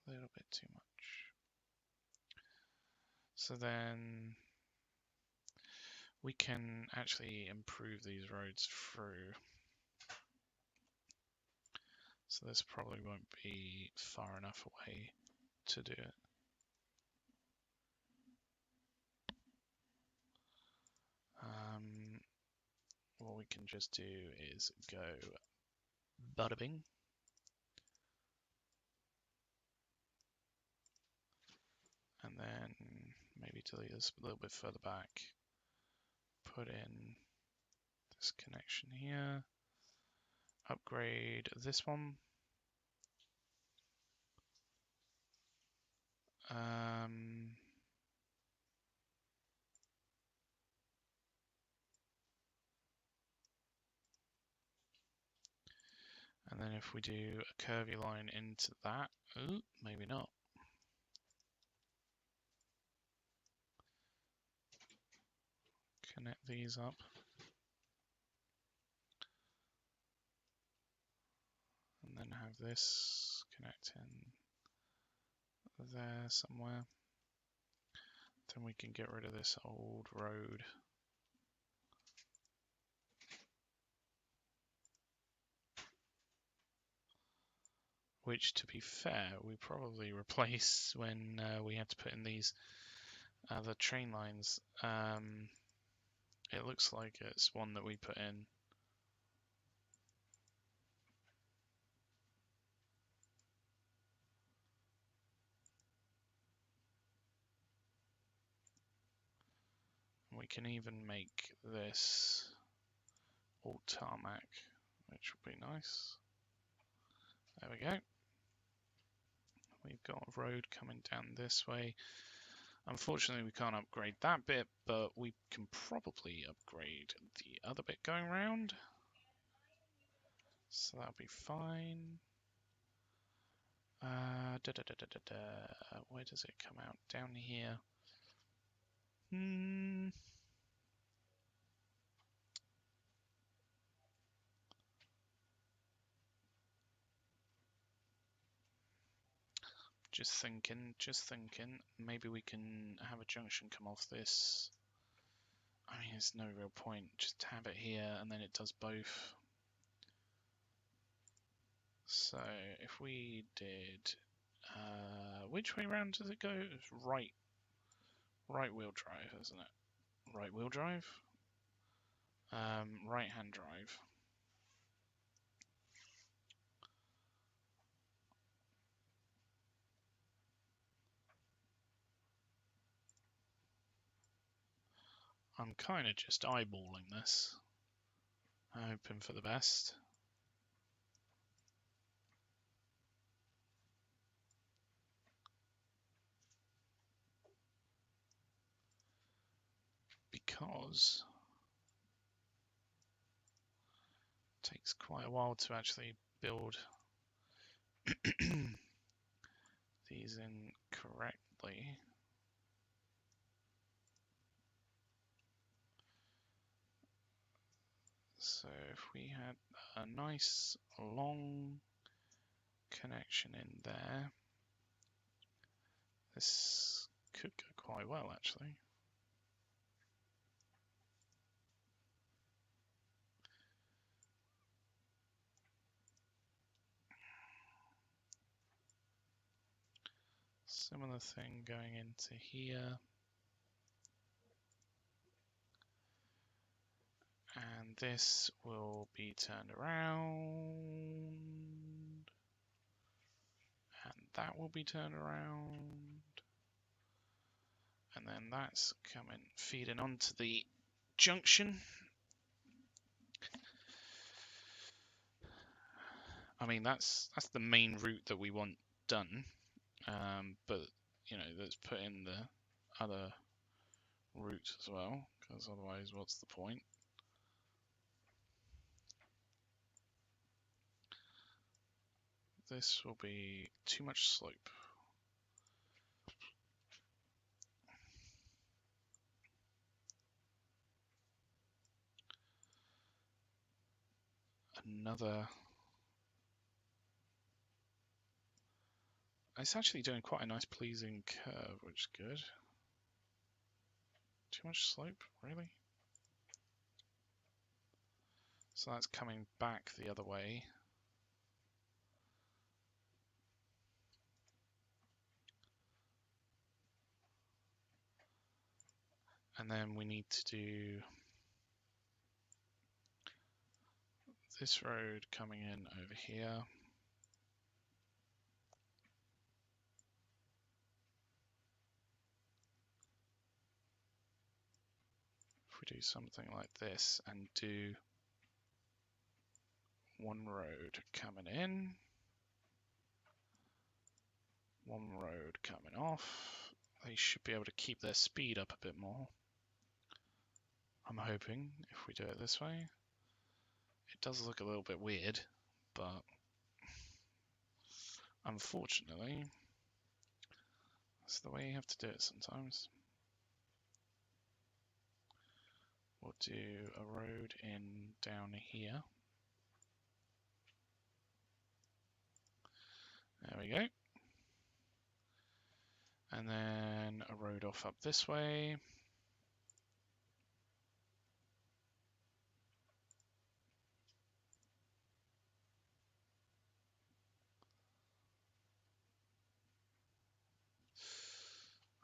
a little bit too much. So then we can actually improve these roads through. So this probably won't be far enough away to do it. What we can just do is go bada bing. And then maybe delete this a little bit further back. Put in this connection here. Upgrade this one. And then if we do a curvy line into that, ooh, maybe not. Connect these up. And then have this connect in there somewhere. Then we can get rid of this old road. Which, to be fair, we probably replaced when we had to put in these other train lines. It looks like it's one that we put in. We can even make this all tarmac, which would be nice. There we go. We've got a road coming down this way. Unfortunately, we can't upgrade that bit, but we can probably upgrade the other bit going around. So that'll be fine. Where does it come out? Down here. Just thinking. Maybe we can have a junction come off this. I mean, there's no real point. Just have it here, and then it does both. So if we did, which way round does it go? It's right wheel drive, isn't it? Right wheel drive? Right hand drive. I'm kind of just eyeballing this, hoping for the best. because it takes quite a while to actually build these in correctly. So if we had a nice long connection in there, this could go quite well actually. Similar thing going into here. And this will be turned around. And that will be turned around. And then that's coming, feeding onto the junction. I mean, that's the main route that we want done. But, you know, let's put in the other route as well, because otherwise what's the point? This will be too much slope. Another. It's actually doing quite a nice pleasing curve, which is good. Too much slope, really? So that's coming back the other way. And then we need to do this road coming in over here. If we do something like this and do one road coming in, one road coming off, they should be able to keep their speed up a bit more. I'm hoping if we do it this way. It does look a little bit weird, but unfortunately, that's the way you have to do it sometimes. We'll do a road in down here. There we go. And then a road off up this way.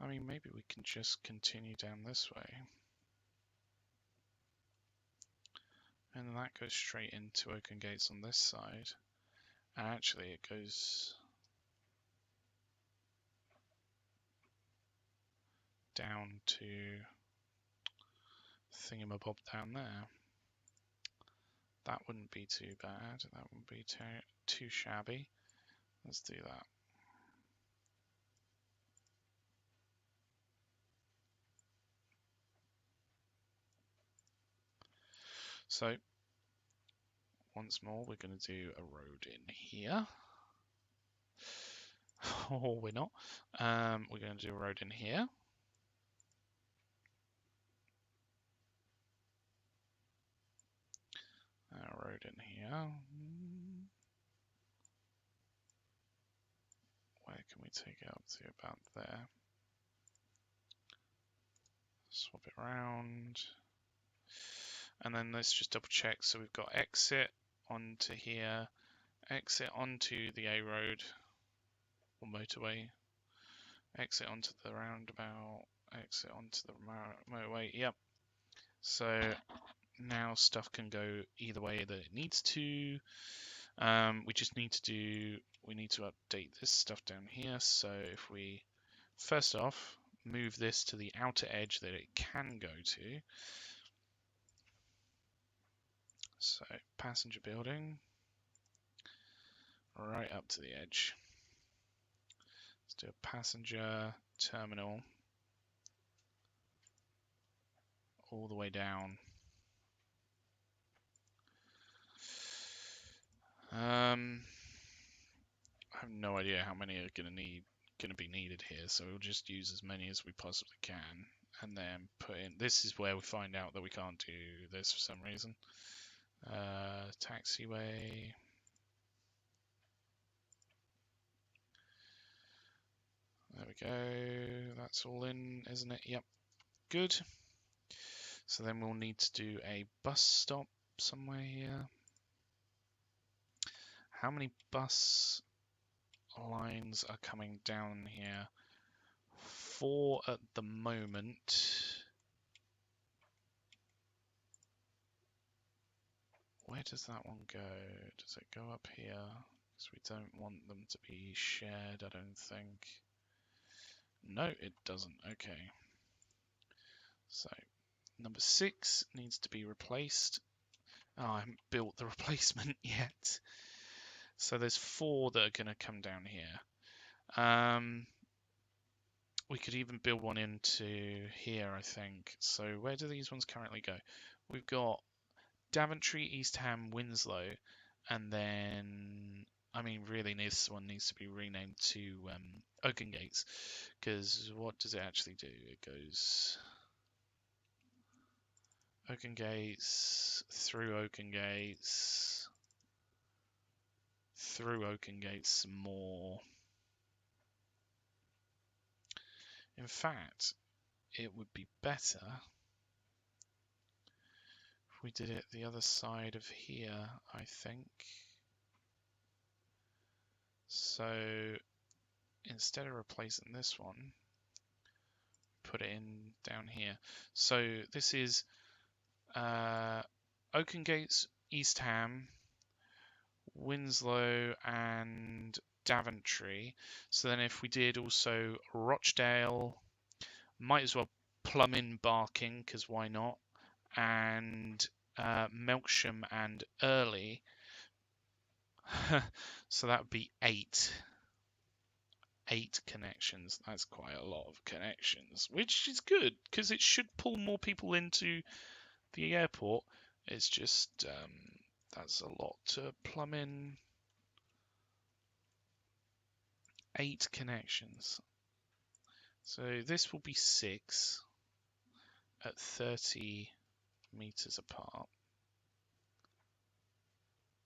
I mean, maybe we can just continue down this way. And then that goes straight into Oaken Gates on this side. And actually it goes down to Thingamabob down there. That wouldn't be too bad. That wouldn't be too shabby. Let's do that. So, once more, we're going to do a road in here. Or we're not. We're going to do a road in here. A road in here. Where can we take it up to? About there. Swap it around. And then let's just double check. So we've got exit onto here, exit onto the A road or motorway, exit onto the roundabout, exit onto the motorway. Yep. So now stuff can go either way that it needs to. We just need to update this stuff down here. So if we first off move this to the outer edge that it can go to. So passenger building, right up to the edge. Let's do a passenger terminal all the way down. I have no idea how many are going to be needed here, so we'll just use as many as we possibly can, and then put in. This is where we find out that we can't do this for some reason. Taxiway. There we go. That's all in, isn't it? Yep. Good. So then we'll need to do a bus stop somewhere here. How many bus lines are coming down here? 4 at the moment. Where does that one go? Does it go up here? Because we don't want them to be shared, I don't think. No, it doesn't. Okay. So, number 6 needs to be replaced. Oh, I haven't built the replacement yet. So there's 4 that are going to come down here. We could even build one into here, I think. So where do these ones currently go? We've got Daventry, East Ham, Winslow, and then, I mean, really this one needs to be renamed to Oakengates, because what does it actually do? It goes Oakengates, through Oakengates, through Oakengates some more. In fact, it would be better if we did it the other side of here, I think. So instead of replacing this one, put it in down here. So this is Oakengates, East Ham, Winslow, and Daventry. So then if we did also Rochdale, might as well plumb in Barking, because why not? And Melksham and Early. So that would be 8 connections. That's quite a lot of connections, which is good because it should pull more people into the airport. It's just that's a lot to plumb in. 8 connections. So this will be 6 at 30 meters apart,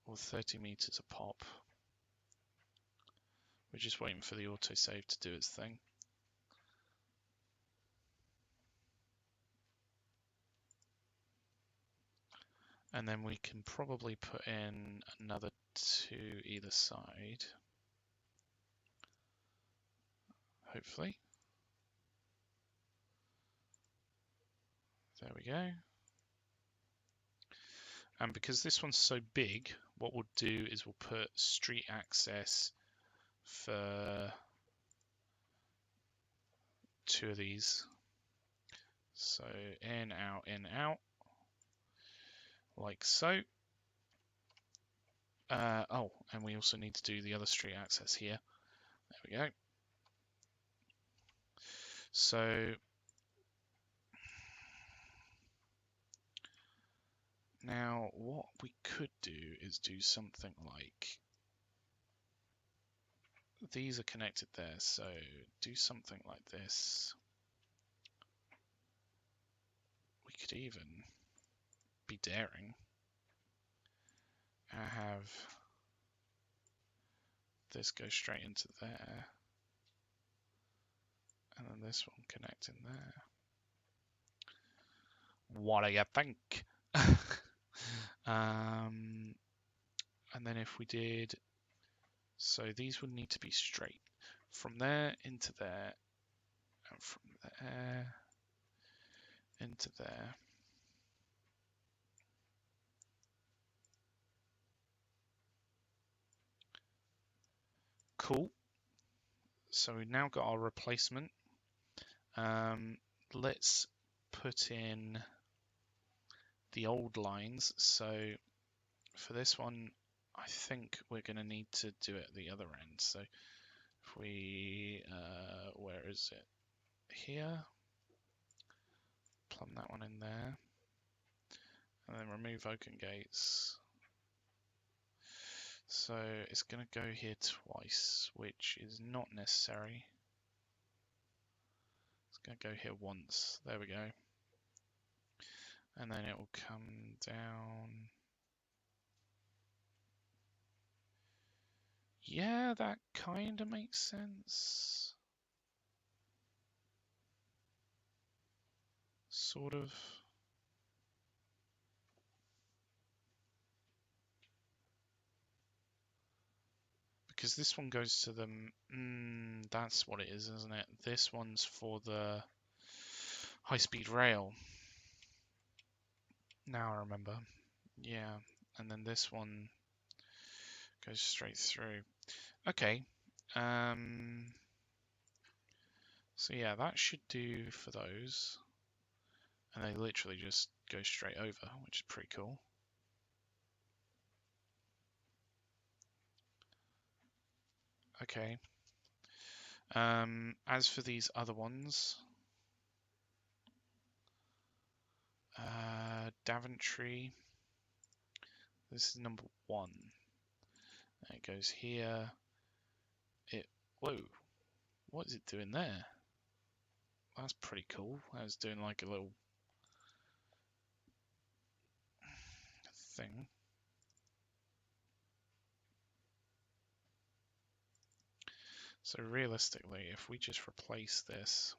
or 30 meters a pop. We're just waiting for the autosave to do its thing. And then we can probably put in another 2 either side. Hopefully. There we go. And because this one's so big, what we'll do is we'll put street access for 2 of these. So in, out, like so. Oh, and we also need to do the other street access here. There we go. So now what we could do is do something like, these are connected there, so do something like this. We could even be daring and have this go straight into there, and then this one connect in there. What do you think? And then if we did, so these would need to be straight from there into there, and from there into there. Cool. So we've now got our replacement. Let's put in the old lines. So for this one, I think we're going to need to do it at the other end. So if we, where is it? Here. Plumb that one in there. And then remove oaken gates. So it's going to go here twice, which is not necessary. It's going to go here once. There we go. And then it will come down. Yeah, that kind of makes sense. Sort of. Because this one goes to the... that's what it is, isn't it? This one's for the high-speed rail. Now I remember. Yeah, and then this one goes straight through. Okay. So yeah, that should do for those. And they literally just go straight over, which is pretty cool. Okay. As for these other ones, Daventry, this is number 1. And it goes here. Whoa, what is it doing there? That's pretty cool. That was doing like a little thing. So realistically, if we just replace this,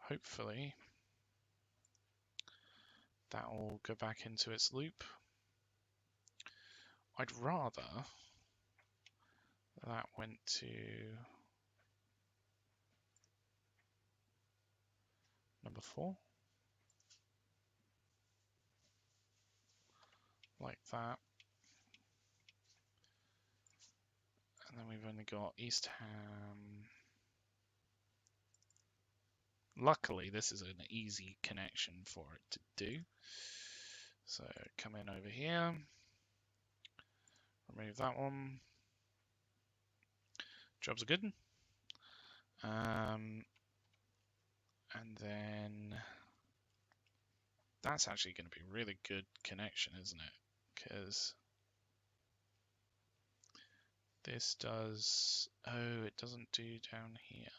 hopefully that will go back into its loop. I'd rather that went to number 4. Like that. And then we've only got East Ham. Luckily, this is an easy connection for it to do. So come in over here. Remove that one. Jobs are good. And then that's actually going to be a really good connection, isn't it? Because this does... Oh, it doesn't do down here.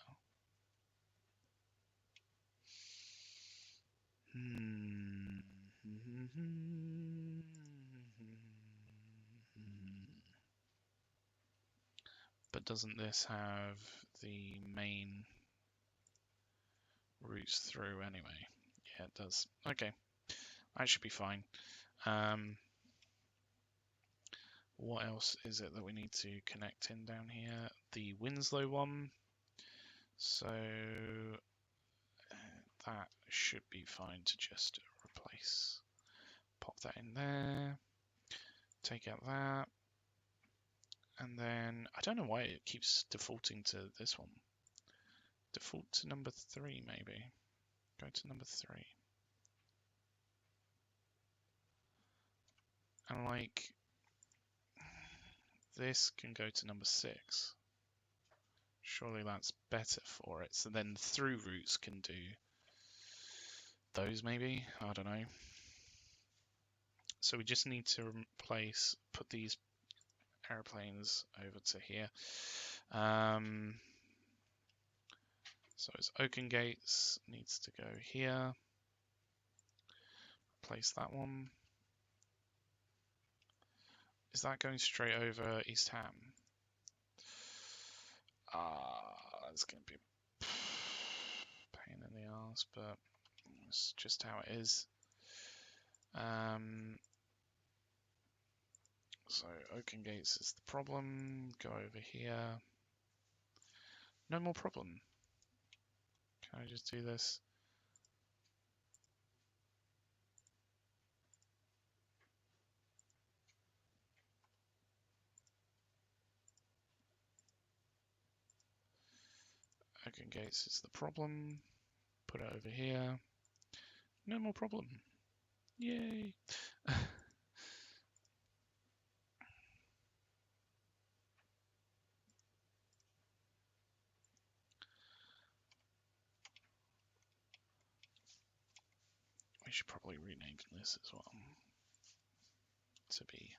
But doesn't this have the main routes through anyway? Yeah, it does. Okay, that should be fine. What else is it that we need to connect in down here? The Winslow one. So that should be fine to just replace. Pop that in there. Take out that. And then, I don't know why it keeps defaulting to this one. Default to number 3, maybe. Go to number 3. And like, this can go to number 6. Surely that's better for it. So then through routes can do those maybe? I don't know. So we just need to put these airplanes over to here. So it's Oaken Gates needs to go here. Replace that one. Is that going straight over East Ham? That's going to be a pain in the arse, but it's just how it is. So Oaken Gates is the problem. Go over here. No more problem. Can I just do this? Oaken Gates is the problem. Put it over here. No more problem. Yay! should probably rename this as well to be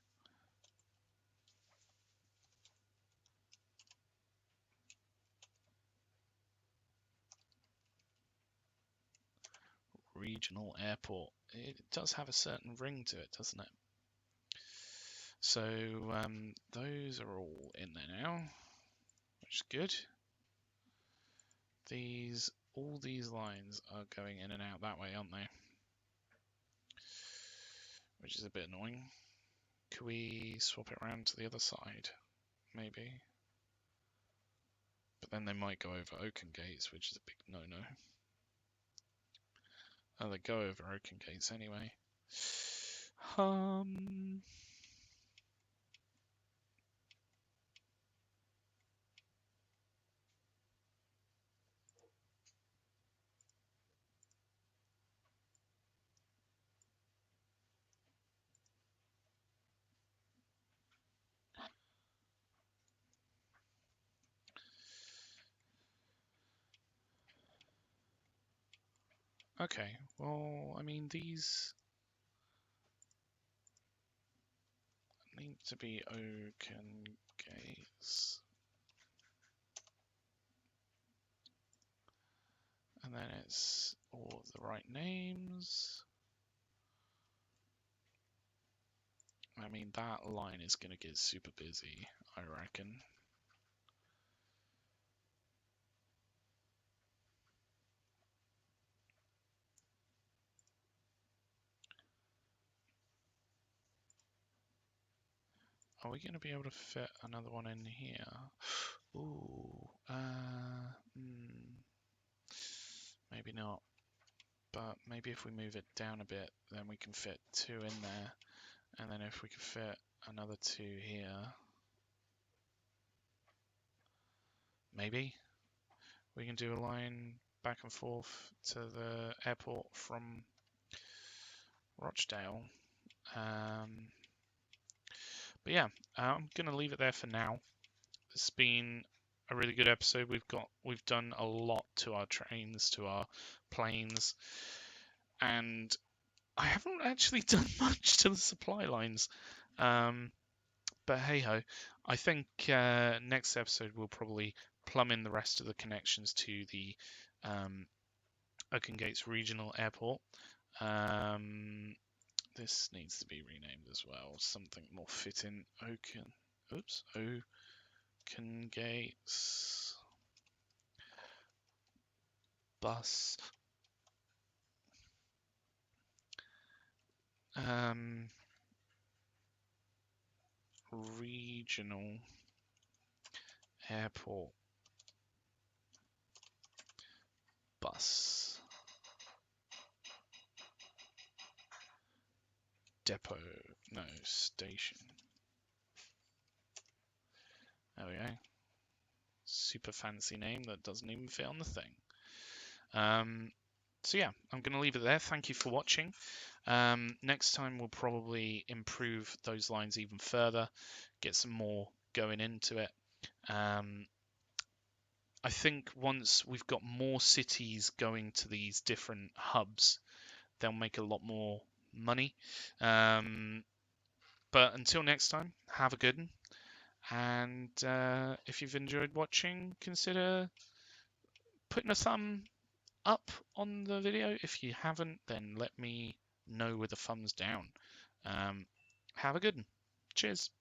Regional Airport. It does have a certain ring to it, doesn't it? So those are all in there now, which is good. All these lines are going in and out that way, aren't they? Which is a bit annoying. Could we swap it around to the other side? Maybe. But then they might go over Oaken Gates, which is a big no-no. Oh, they go over Oaken Gates anyway. Okay, well, I mean, these need to be Oaken Gates. And then it's all of the right names. I mean, that line is going to get super busy, I reckon. Are we going to be able to fit another one in here? Ooh, maybe not. But maybe if we move it down a bit, then we can fit 2 in there. And then if we could fit another 2 here, maybe we can do a line back and forth to the airport from Rochdale. But yeah, I'm going to leave it there for now. It's been a really good episode. We've done a lot to our trains, to our planes, and I haven't actually done much to the supply lines. But hey ho, I think next episode we'll probably plumb in the rest of the connections to the Oaken Gates Regional Airport. This needs to be renamed as well. Something more fitting. Oaken Gates Bus. Regional Airport Bus Depot. No, station. There we go. Super fancy name that doesn't even fit on the thing. So yeah, I'm going to leave it there. Thank you for watching. Next time we'll probably improve those lines even further, get some more going into it. I think once we've got more cities going to these different hubs, they'll make a lot more money. But until next time, have a good one. And if you've enjoyed watching, consider putting a thumb up on the video. If you haven't, then let me know with a thumbs down. Have a good one. Cheers.